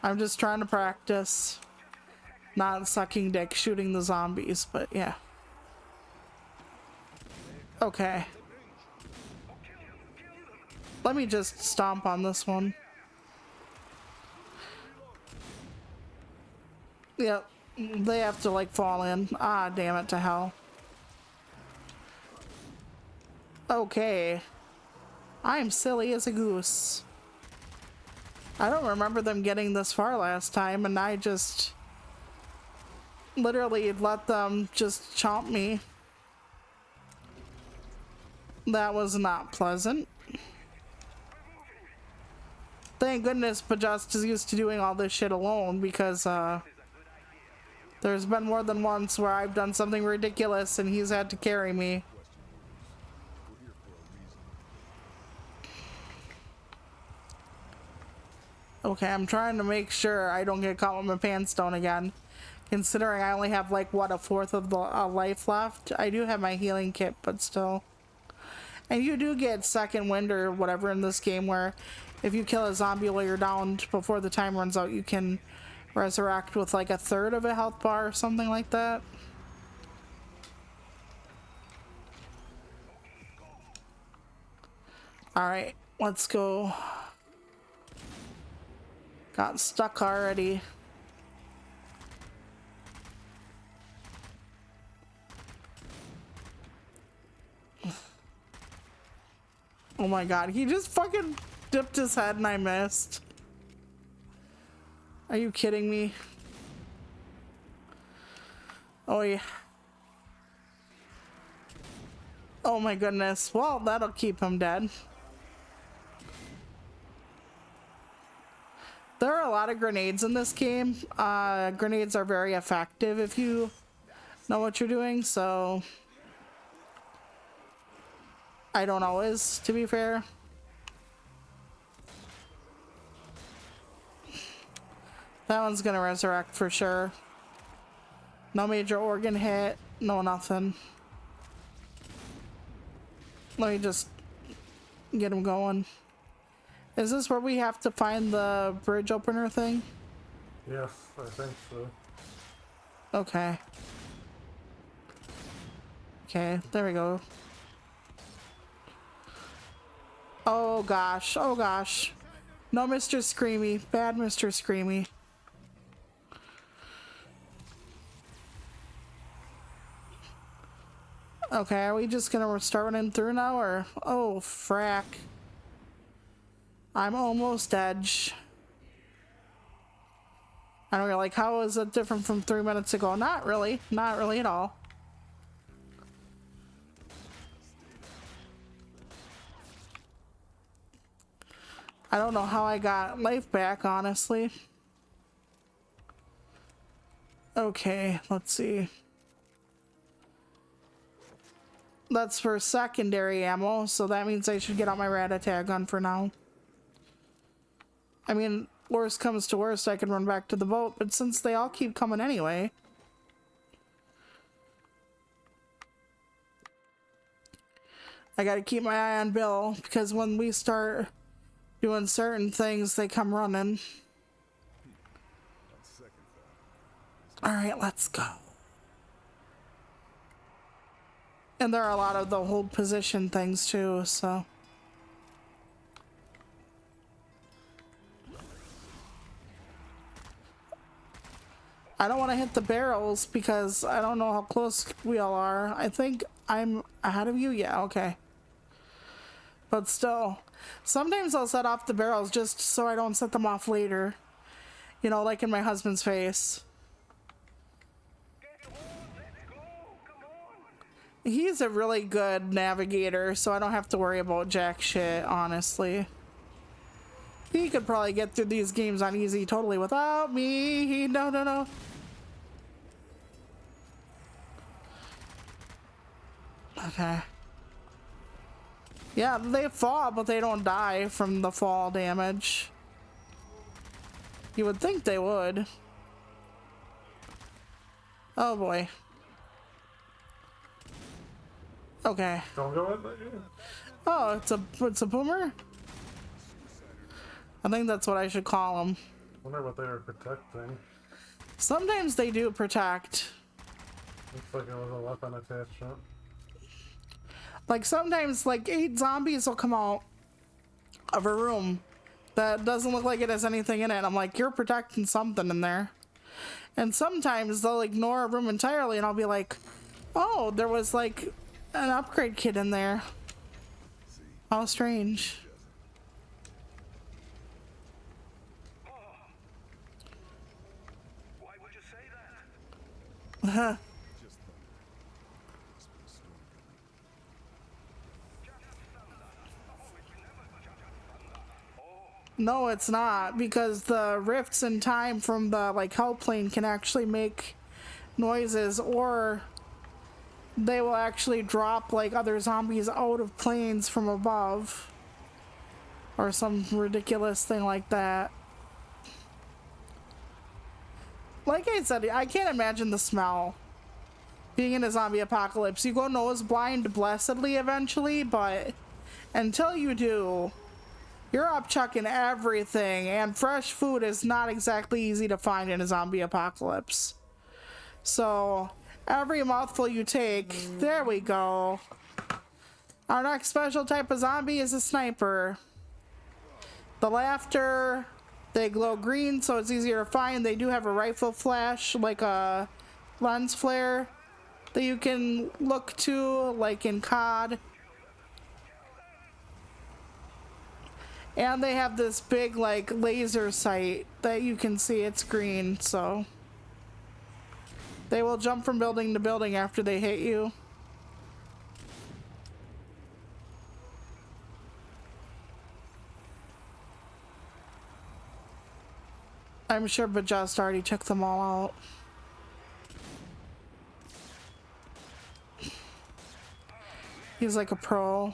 I'm just trying to practice not sucking dick, shooting the zombies, but yeah. Okay. Let me just stomp on this one. Yep, they have to like fall in. Ah, damn it to hell. Okay. I'm silly as a goose. I don't remember them getting this far last time, and I just literally let them just chomp me. That was not pleasant. Thank goodness Bajust is used to doing all this shit alone, because there's been more than once where I've done something ridiculous and he's had to carry me. Okay, I'm trying to make sure I don't get caught with my pants down again. Considering I only have like, what, a fourth of the life left. I do have my healing kit, but still. And you do get second wind or whatever in this game, where if you kill a zombie while you're downed before the time runs out, you can resurrect with like a third of a health bar or something like that. Alright, let's go. Got stuck already. Oh my god, he just fucking dipped his head and I missed. Are you kidding me? Oh yeah. Oh my goodness. Well, that'll keep him dead. There are a lot of grenades in this game. Grenades are very effective if you know what you're doing, so I don't always, to be fair. That one's gonna resurrect for sure. No major organ hit, no nothing. Let me just get him going. Is this where we have to find the bridge opener thing? Yes, I think so. Okay. Okay, there we go. Oh gosh, oh gosh. No Mr. Screamy, bad Mr. Screamy. Okay, are we just gonna start running through now, or? Oh, frack. I'm almost edge. I don't know, like, how is it different from 3 minutes ago? Not really. Not really at all. I don't know how I got life back, honestly. Okay, let's see. That's for secondary ammo, so that means I should get out my rat-a-tat gun for now. I mean, worst comes to worst, I can run back to the boat, but since they all keep coming anyway... I gotta keep my eye on Bill, because when we start doing certain things, they come running. Alright, let's go. And there are a lot of the hold position things too, so... I don't want to hit the barrels because I don't know how close we all are. I think I'm ahead of you. Yeah, okay. But still, sometimes I'll set off the barrels just so I don't set them off later. You know, like in my husband's face. He's a really good navigator, so I don't have to worry about jack shit, honestly. He could probably get through these games on easy totally without me. No, no, no. Okay. Yeah, they fall, but they don't die from the fall damage. You would think they would. Oh boy. Okay. Don't go in there. Oh, it's a boomer? I think that's what I should call them. Wonder what they were protecting. Sometimes they do protect. Looks like it was a weapon attachment. Like sometimes like 8 zombies will come out of a room that doesn't look like it has anything in it. I'm like, you're protecting something in there. And sometimes they'll ignore a room entirely and I'll be like, oh, there was like an upgrade kit in there. How strange. Why would you say that? No, it's not, because the rifts in time from the like hell plane can actually make noises, or they will actually drop like other zombies out of planes from above, or some ridiculous thing like that. Like I said, I can't imagine the smell being in a zombie apocalypse. You go nose blind blessedly eventually, but until you do, you're up chucking everything, and fresh food is not exactly easy to find in a zombie apocalypse. So every mouthful you take, there we go. Our next special type of zombie is a sniper. The laughter, they glow green, so it's easier to find. They do have a rifle flash, like a lens flare that you can look to, like in COD. And they have this big like laser sight that you can see. It's green, so they will jump from building to building after they hit you. I'm sure Bajust already took them all out. He's like a pro.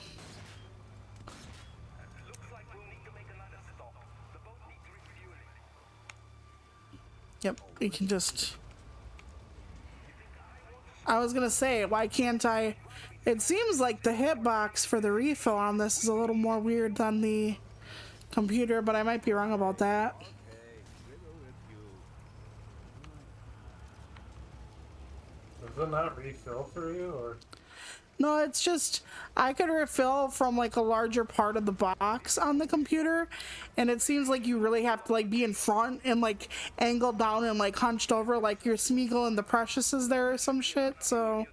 Yep, you can just... I was gonna say, why can't I... It seems like the hitbox for the refill on this is a little more weird than the computer, but I might be wrong about that. Does it not refill for you, or? No, it's just, I could refill from like a larger part of the box on the computer, and it seems like you really have to like be in front and like angled down and like hunched over like your Smeagol and the Precious is there or some shit, so.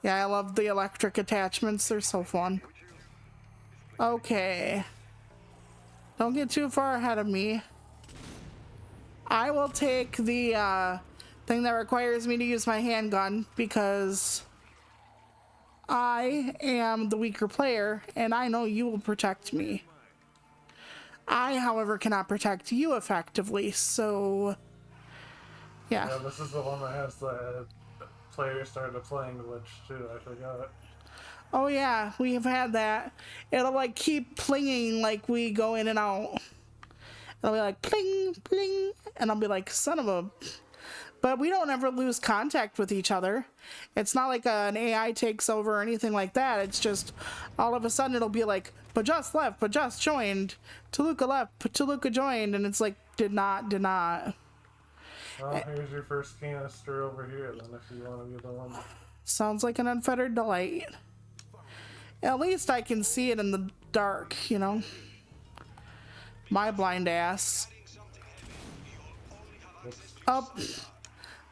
Yeah, I love the electric attachments, they're so fun. Okay. Don't get too far ahead of me. I will take the thing that requires me to use my handgun because I am the weaker player and I know you will protect me. I, however, cannot protect you effectively, so yeah. Yeah, this is the one that has the player started playing glitch too, I forgot. Oh yeah, we have had that. It'll like keep plinging like we go in and out. It'll be like pling, pling, and I'll be like, son of a... But we don't ever lose contact with each other. It's not like an AI takes over or anything like that. It's just all of a sudden it'll be like, Bajust left, Bajust joined, Toluca left, Toluca joined, and it's like, did not. Well, here's your first canister over here then, if you want to be the one. Sounds like an unfettered delight. At least I can see it in the dark, you know? My blind ass. Oh,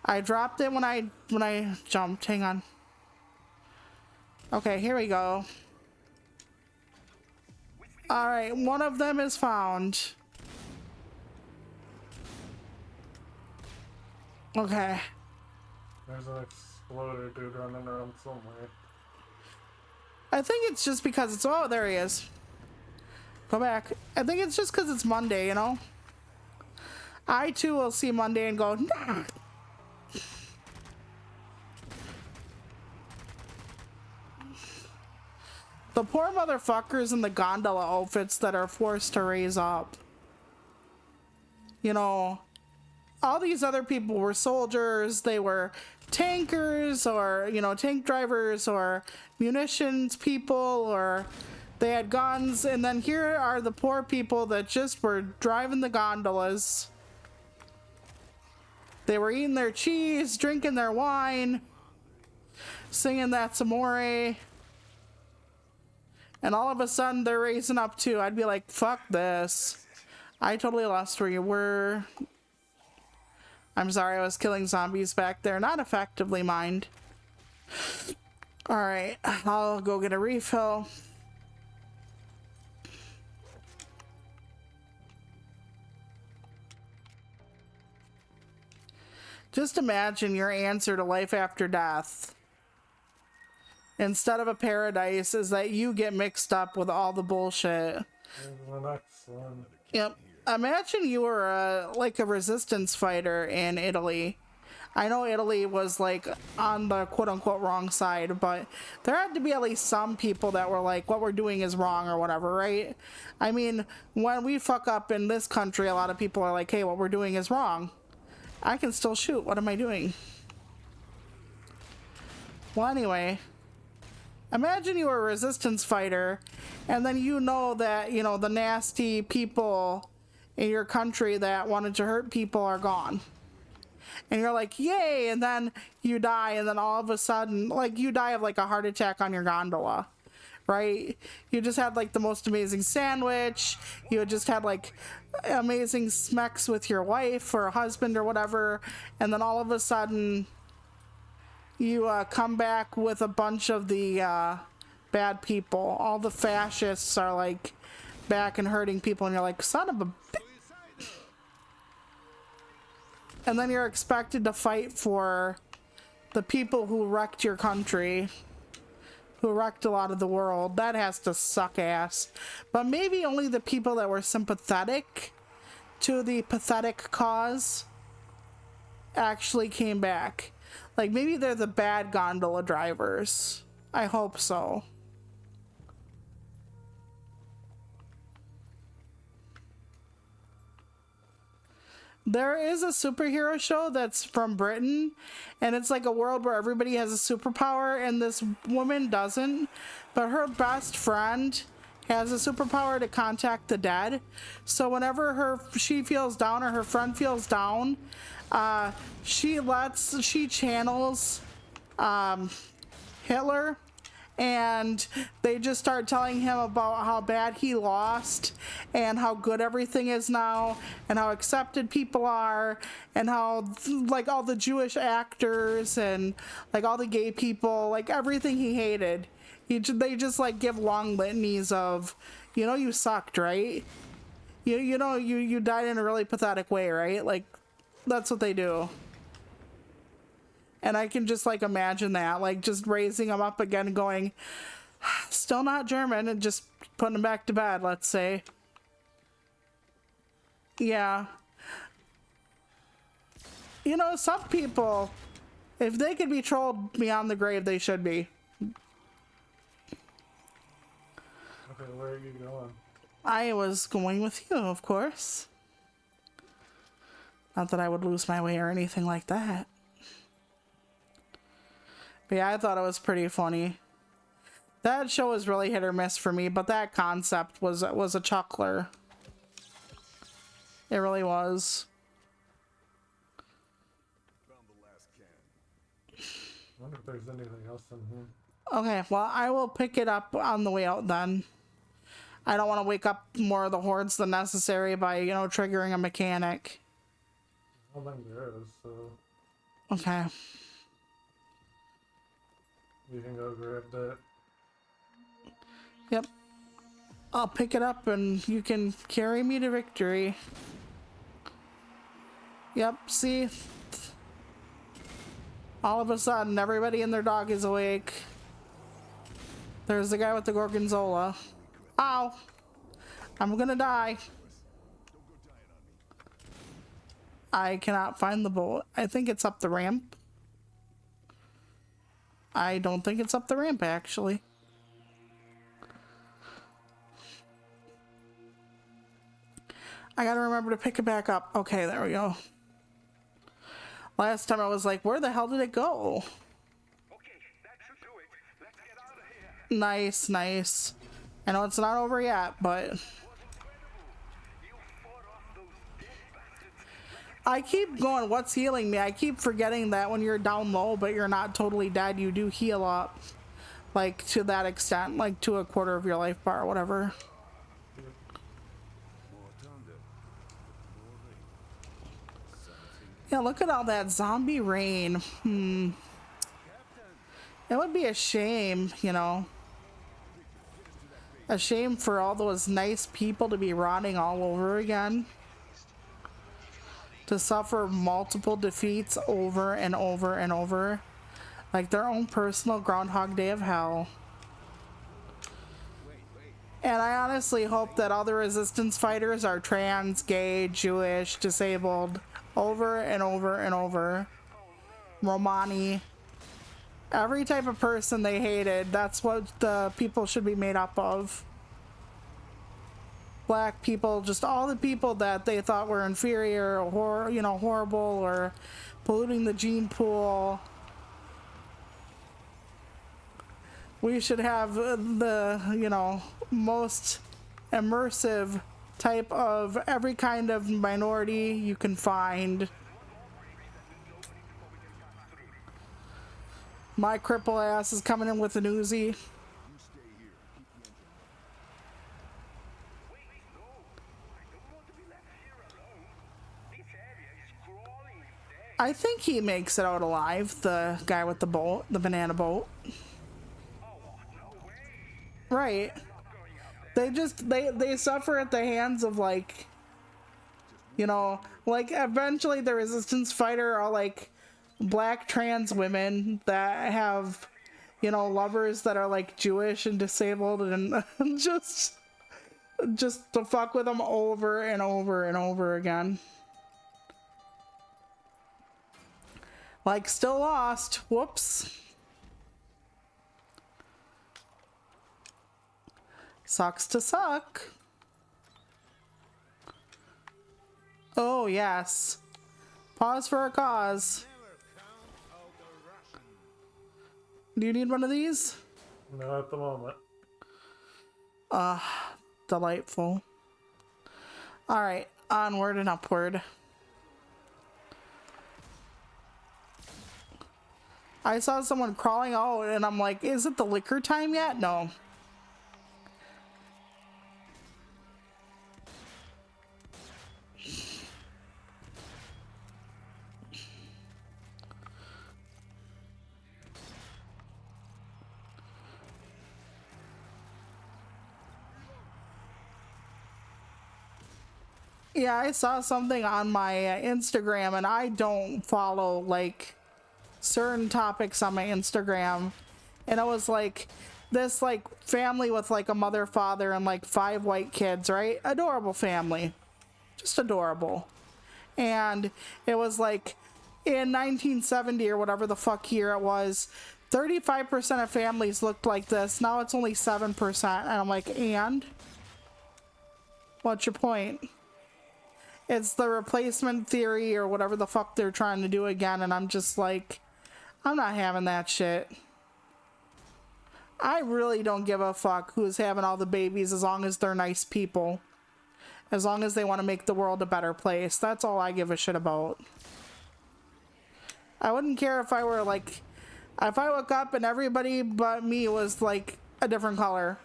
I dropped it when I jumped. Hang on. Okay, here we go. Alright, one of them is found. Okay. There's an exploder dude running around somewhere. I think it's just because it's... Oh, there he is. Go back. I think it's just because it's Monday, you know? I, too, will see Monday and go, nah. The poor motherfuckers in the gondola outfits that are forced to raise up. You know, all these other people were soldiers, they were tankers, or, you know, tank drivers, or munitions people, or they had guns, and then here are the poor people that just were driving the gondolas. They were eating their cheese, drinking their wine, singing That's Amore, and all of a sudden they're raising up too. I'd be like, fuck this. I totally lost where you were. I'm sorry, I was killing zombies back there. Not effectively, mind. Alright, I'll go get a refill. Just imagine your answer to life after death, instead of a paradise, is that you get mixed up with all the bullshit. Here's the next one. Yep. Imagine you were like a resistance fighter in Italy. I know Italy was like on the quote-unquote wrong side, but there had to be at least some people that were like, what we're doing is wrong or whatever, right? I mean, when we fuck up in this country, a lot of people are like, hey, what we're doing is wrong. I can still shoot. What am I doing? Well, anyway, imagine you were a resistance fighter, and then you know that, you know, the nasty people in your country that wanted to hurt people are gone. And you're like, yay, and then you die, and then all of a sudden, like, you die of like a heart attack on your gondola, right? You just had like the most amazing sandwich, you had just had like amazing smecks with your wife or husband or whatever, and then all of a sudden you come back with a bunch of the bad people. All the fascists are like back and hurting people, and you're like, son of a bitch. And then you're expected to fight for the people who wrecked your country, who wrecked a lot of the world. That has to suck ass. But maybe only the people that were sympathetic to the pathetic cause actually came back. Like, maybe they're the bad gondola drivers. I hope so. There is a superhero show that's from Britain, and it's like a world where everybody has a superpower, and this woman doesn't, but her best friend has a superpower to contact the dead. So whenever she feels down or her friend feels down, she channels Hitler, and they just start telling him about how bad he lost and how good everything is now and how accepted people are and how like all the Jewish actors and like all the gay people, like everything he hated. They just like give long litanies of, you know, you sucked, right? You know, you died in a really pathetic way, right? Like, that's what they do. And I can just like imagine that, like just raising him up again and going, still not German, and just putting him back to bed, let's say. Yeah. You know, some people, if they could be trolled beyond the grave, they should be. Okay, where are you going? I was going with you, of course. Not that I would lose my way or anything like that. But yeah, I thought it was pretty funny. That show was really hit or miss for me, but that concept was a chuckler. It really was. I wonder if there's anything else in here. Okay, well, I will pick it up on the way out then. I don't want to wake up more of the hordes than necessary by, you know, triggering a mechanic. I don't think there is, so Okay. you can go grab that. Yep. I'll pick it up and you can carry me to victory. Yep, see? All of a sudden, everybody and their dog is awake. There's the guy with the gorgonzola. Ow! I'm gonna die. I cannot find the bullet. I think it's up the ramp. I don't think it's up the ramp, actually. I gotta remember to pick it back up. Okay, there we go. Last time I was like, where the hell did it go? Okay, that should do it. Let's get out of here. Nice, nice. I know it's not over yet, but... You fought off those dead bastards. I keep going, what's healing me? I keep forgetting that when you're down low, but you're not totally dead, you do heal up. Like, to that extent. Like, to a quarter of your life bar or whatever. Yeah, look at all that zombie rain. It would be a shame, you know. A shame for all those nice people to be rotting all over again. to suffer multiple defeats over and over and over, like their own personal Groundhog Day of hell. And I honestly hope that all the resistance fighters are trans, gay, Jewish, disabled, over and over and over. Romani. Every type of person they hated, that's what the people should be made up of. Black people, just all the people that they thought were inferior or, you know, horrible or polluting the gene pool. We should have the, you know, most immersive type of every kind of minority you can find. My cripple ass is coming in with an Uzi. I think he makes it out alive, the guy with the boat, the banana boat. Right. They suffer at the hands of, like, you know, like eventually the resistance fighter are like black trans women that have, you know, lovers that are like Jewish and disabled, and just to fuck with them over and over and over again. Like, still lost. Whoops. Sucks to suck. Oh, yes. Pause for a cause. Do you need one of these? No, at the moment. Delightful. Alright, onward and upward. I saw someone crawling out and I'm like, is it the liquor time yet? No. Yeah, I saw something on my Instagram, and I don't follow like certain topics on my Instagram, and it was like this like family with like a mother, father, and like 5 white kids, right? Adorable family, just adorable. And it was like in 1970 or whatever the fuck year it was, 35% of families looked like this. Now it's only 7%, and I'm like, and what's your point? It's the replacement theory or whatever the fuck they're trying to do again, and I'm just like, I'm not having that shit. I really don't give a fuck who's having all the babies as long as they're nice people. As long as they want to make the world a better place. That's all I give a shit about. I wouldn't care if I were like, if I woke up and everybody but me was like a different color.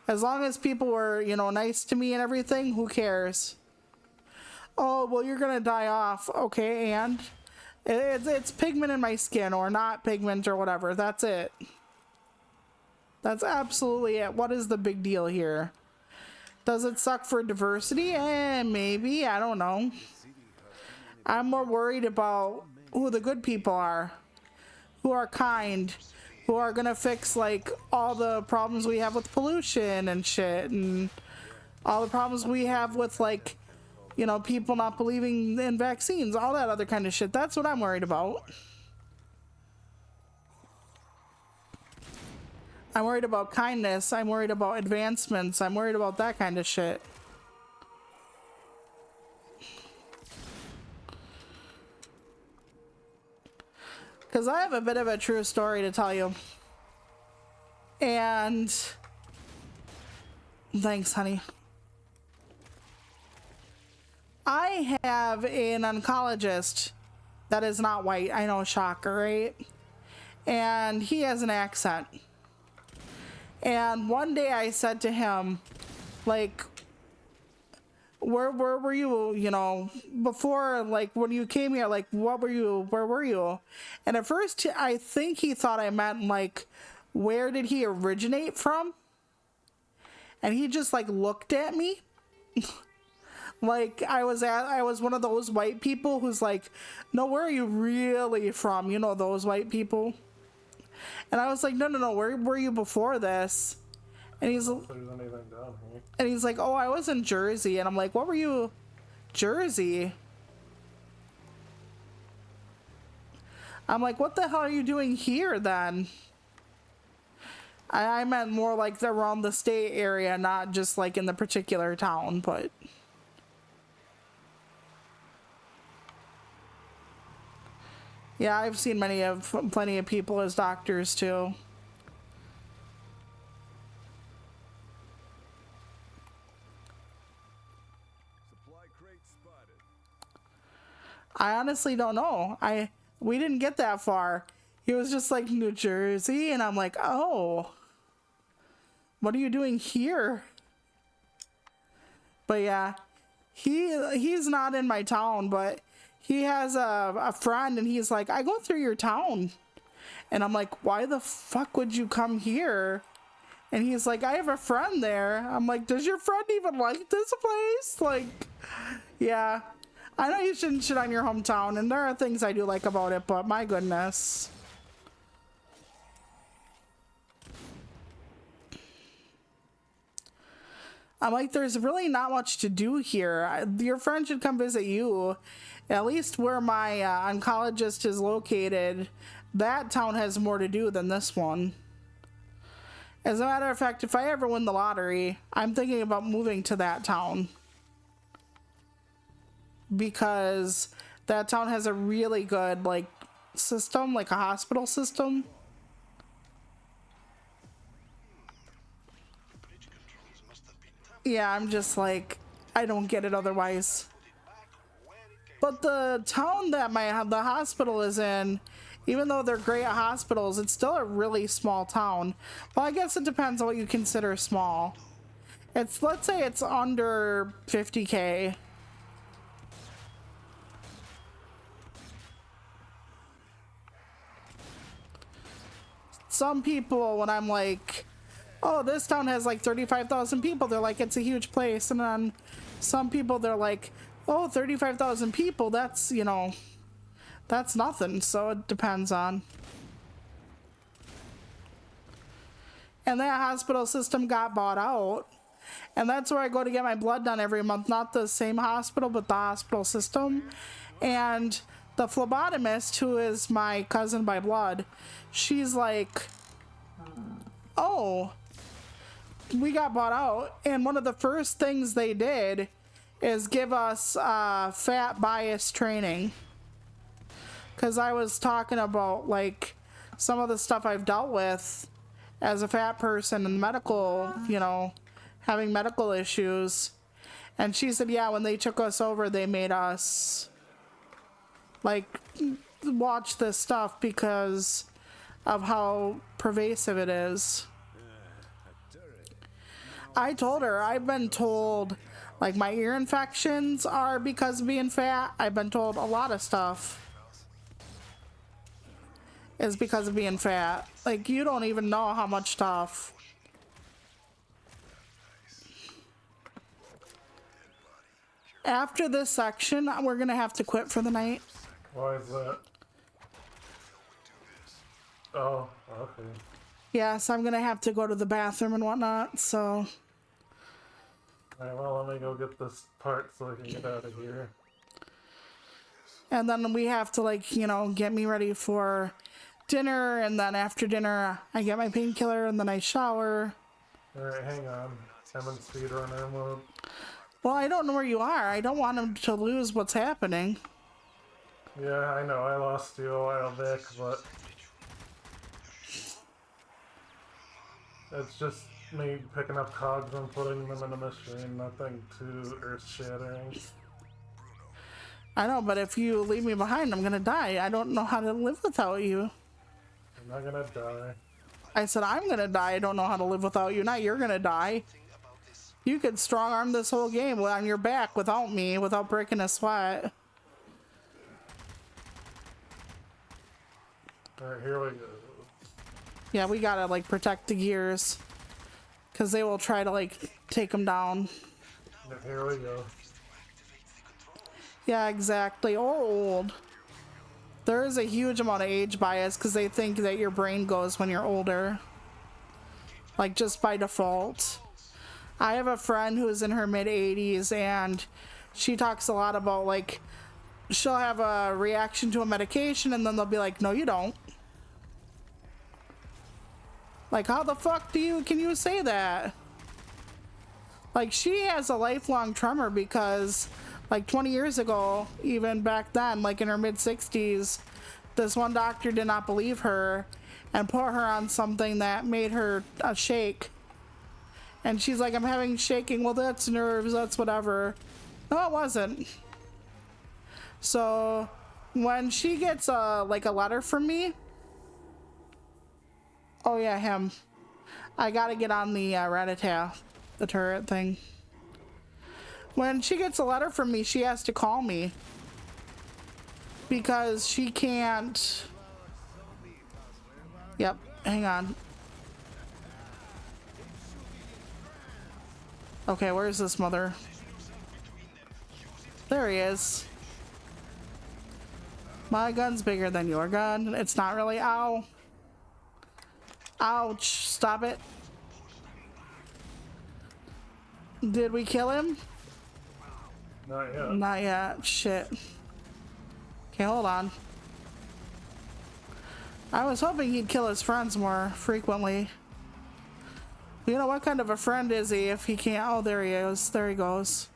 As long as people were, you know, nice to me and everything, who cares? Oh, well, you're gonna die off. Okay, and it's pigment in my skin, or not pigment, or whatever. That's it. That's absolutely it. What is the big deal here? Does it suck for diversity? Maybe. I don't know. I'm more worried about who the good people are, who are kind, who are gonna fix like all the problems we have with pollution and shit, and all the problems we have with like, you know, people not believing in vaccines, all that other kind of shit. That's what I'm worried about. I'm worried about kindness. I'm worried about advancements. I'm worried about that kind of shit. Because I have a bit of a true story to tell you. And thanks, honey. I have an oncologist that is not white. I know, shocker, right? And he has an accent. And one day I said to him, like, where were you, you know, before, like, when you came here, like, where were you? And at first, I think he thought I meant, like, where did he originate from? And he just, like, looked at me. Like I was one of those white people who's like, no, where are you really from? You know, those white people. And I was like, no, where were you before this? And he's If there's anything down here. and he's like, oh, I was in Jersey. And I'm like, what were you? Jersey? I'm like, what the hell are you doing here then? I meant more like around the state area, not just like in the particular town, but. Yeah, I've seen plenty of people as doctors too. Supply crate spotted. I honestly don't know. We didn't get that far. He was just like New Jersey, and I'm like, oh, what are you doing here? But yeah, he's not in my town, but he has a friend, and he's like, I go through your town, and I'm like, why the fuck would you come here? And he's like, I have a friend there. I'm like, does your friend even like this place? Like, yeah. I know you shouldn't shit on your hometown, and there are things I do like about it, but my goodness. I'm like, there's really not much to do here. Your friend should come visit you. At least where my oncologist is located, that town has more to do than this one. As a matter of fact, if I ever win the lottery, I'm thinking about moving to that town. Because that town has a really good, like, system, like a hospital system. Yeah, I'm just like, I don't get it otherwise. But the town that the hospital is in, even though they're great at hospitals, it's still a really small town. Well, I guess it depends on what you consider small. Let's say it's under 50K. Some people, when I'm like, oh, this town has like 35,000 people, they're like, it's a huge place. And then some people, they're like, oh, 35,000 people, that's, you know, that's nothing. So it depends on. And that hospital system got bought out. And that's where I go to get my blood done every month. Not the same hospital, but the hospital system. And the phlebotomist, who is my cousin by blood, she's like, oh, we got bought out. And one of the first things they did is give us fat bias training. Because I was talking about, like, some of the stuff I've dealt with as a fat person in medical, you know, having medical issues. And she said, yeah, when they took us over, they made us, like, watch this stuff because of how pervasive it is. I told her, I've been told, like, my ear infections are because of being fat. I've been told a lot of stuff is because of being fat. Like, you don't even know how much stuff. After this section, we're gonna have to quit for the night. Why is that? Oh, okay. Yeah, so I'm gonna have to go to the bathroom and whatnot, so. Alright, well, let me go get this part so I can get out of here. And then we have to, like, you know, get me ready for dinner, and then after dinner, I get my painkiller, and then I shower. Alright, hang on. I'm in speedrunner mode. Well, I don't know where you are. I don't want him to lose what's happening. Yeah, I know, I lost you a while back, but it's just me picking up cogs and putting them in a machine, nothing too earth-shattering. I know, but if you leave me behind, I'm gonna die. I don't know how to live without you. I'm not gonna die. I said I'm gonna die. I don't know how to live without you. Not you're gonna die. You could strong arm this whole game on your back without me, without breaking a sweat. Alright, here we go. Yeah, we gotta, like, protect the gears, because they will try to, like, take them down. Here we go. Yeah, exactly. Or old. There is a huge amount of age bias because they think that your brain goes when you're older. Like, just by default. I have a friend who's in her mid-80s, and she talks a lot about, like, she'll have a reaction to a medication, and then they'll be like, no, you don't. Like, how the fuck can you say that? Like, she has a lifelong tremor because, like, 20 years ago, even back then, like in her mid-60s, this one doctor did not believe her and put her on something that made her shake. And she's like, I'm having shaking. Well, that's nerves, that's whatever. No, it wasn't. So when she gets like a letter from me, oh yeah, him. I gotta get on the Rat-a-tat, the turret thing. When she gets a letter from me, she has to call me because she can't. Yep, hang on. Okay, where's this mother? There he is. My gun's bigger than your gun. It's not really. Ow. Ouch. Stop it. Did we kill him? Not yet. Not yet. Shit. Okay, hold on. I was hoping he'd kill his friends more frequently. You know, what kind of a friend is he if he can't? Oh, there he is. There he goes.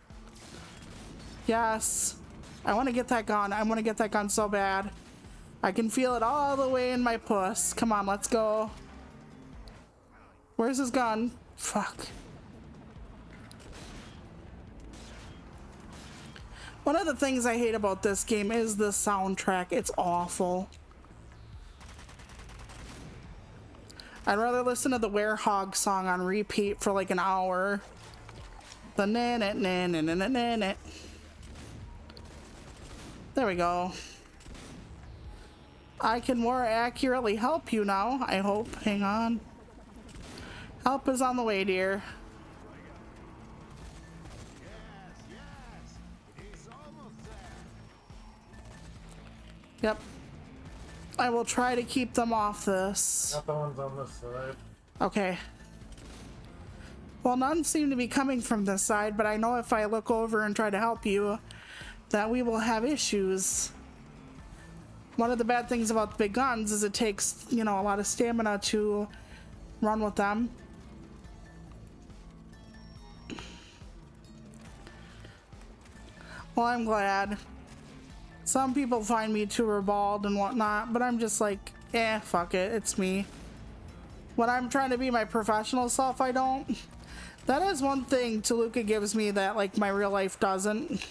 Yes. I want to get that gun. I want to get that gun so bad. I can feel it all the way in my puss. Come on, let's go. Where's his gun? Fuck. One of the things I hate about this game is the soundtrack. It's awful. I'd rather listen to the Werehog song on repeat for like an hour. The na-na-na-na-na-na-na. There we go. I can more accurately help you now, I hope. Hang on. Help is on the way, dear. Yep. I will try to keep them off this. Not the ones on this side. Okay. Well, none seem to be coming from this side, but I know if I look over and try to help you, that we will have issues. One of the bad things about the big guns is it takes, you know, a lot of stamina to run with them. Well, I'm glad. Some people find me too ribald and whatnot, but I'm just like, eh, fuck it, it's me. When I'm trying to be my professional self, I don't. That is one thing Toluca gives me that, like, my real life doesn't.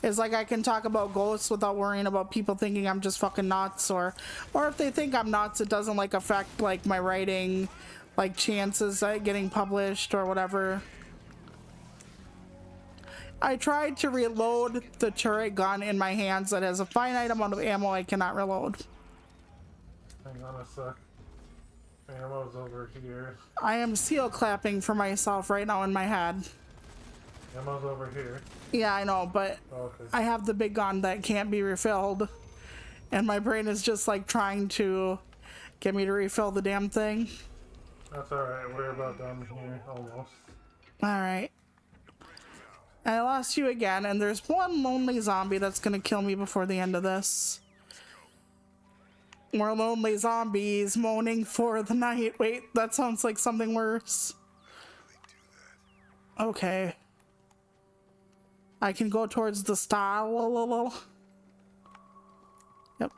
Is like I can talk about ghosts without worrying about people thinking I'm just fucking nuts, or if they think I'm nuts, it doesn't like affect like my writing, like chances at getting published or whatever. I tried to reload the turret gun in my hands that has a finite amount of ammo I cannot reload. Hang on a sec. Ammo's over here. I am seal clapping for myself right now in my head. Ammo's over here. Yeah, I know, but Okay. I have the big gun that can't be refilled, and my brain is just like trying to get me to refill the damn thing. That's alright. We're about done here. Almost. Alright. I lost you again, and there's one lonely zombie that's gonna kill me before the end of this. More lonely zombies moaning for the night. Wait, that sounds like something worse. Okay. I can go towards the style. Yep.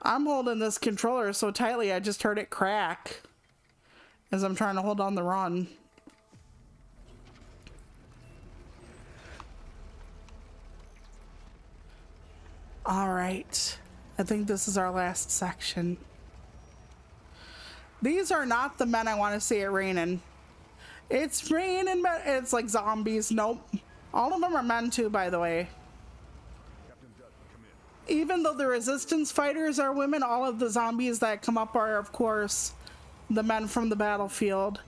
I'm holding this controller so tightly I just heard it crack as I'm trying to hold on the run. All right. I think this is our last section. These are not the men I want to see it raining. It's raining, but it's like zombies. Nope. All of them are men too, by the way. Even though the resistance fighters are women, all of the zombies that come up are, of course, the men from the battlefield.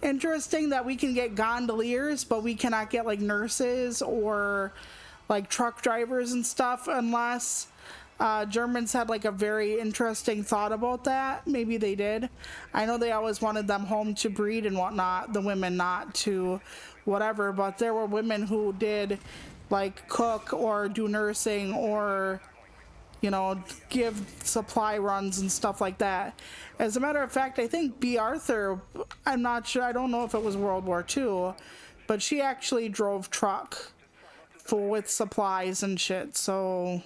interesting that we can get gondoliers, but we cannot get like nurses or like truck drivers and stuff unless Germans had like a very interesting thought about that. Maybe they did. I know they always wanted them home to breed and whatnot, the women not to whatever, but there were women who did like cook or do nursing or, you know, give supply runs and stuff like that. As a matter of fact, I think B. Arthur, I'm not sure, I don't know if it was World War II, but she actually drove truck with supplies and shit, so...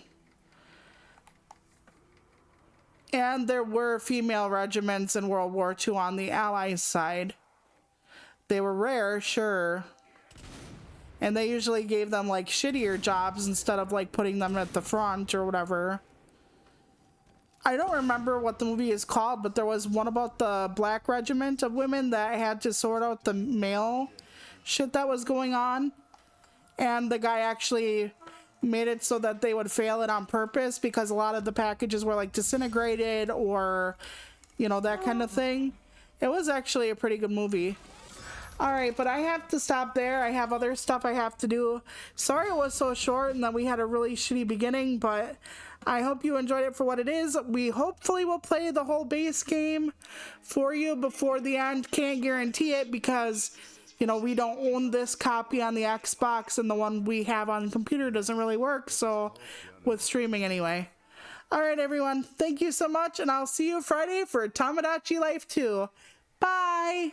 And there were female regiments in World War II on the Allies' side. They were rare, sure. And they usually gave them like shittier jobs instead of like putting them at the front or whatever. I don't remember what the movie is called, but there was one about the black regiment of women that had to sort out the mail shit that was going on. And the guy actually made it so that they would fail it on purpose because a lot of the packages were like disintegrated or, you know, that kind of thing. It was actually a pretty good movie. All right, but I have to stop there. I have other stuff I have to do. Sorry it was so short and that we had a really shitty beginning, but I hope you enjoyed it for what it is. We hopefully will play the whole base game for you before the end. Can't guarantee it because, you know, we don't own this copy on the Xbox and the one we have on the computer doesn't really work, so with streaming anyway. All right, everyone. Thank you so much, and I'll see you Friday for Tomodachi Life 2. Bye!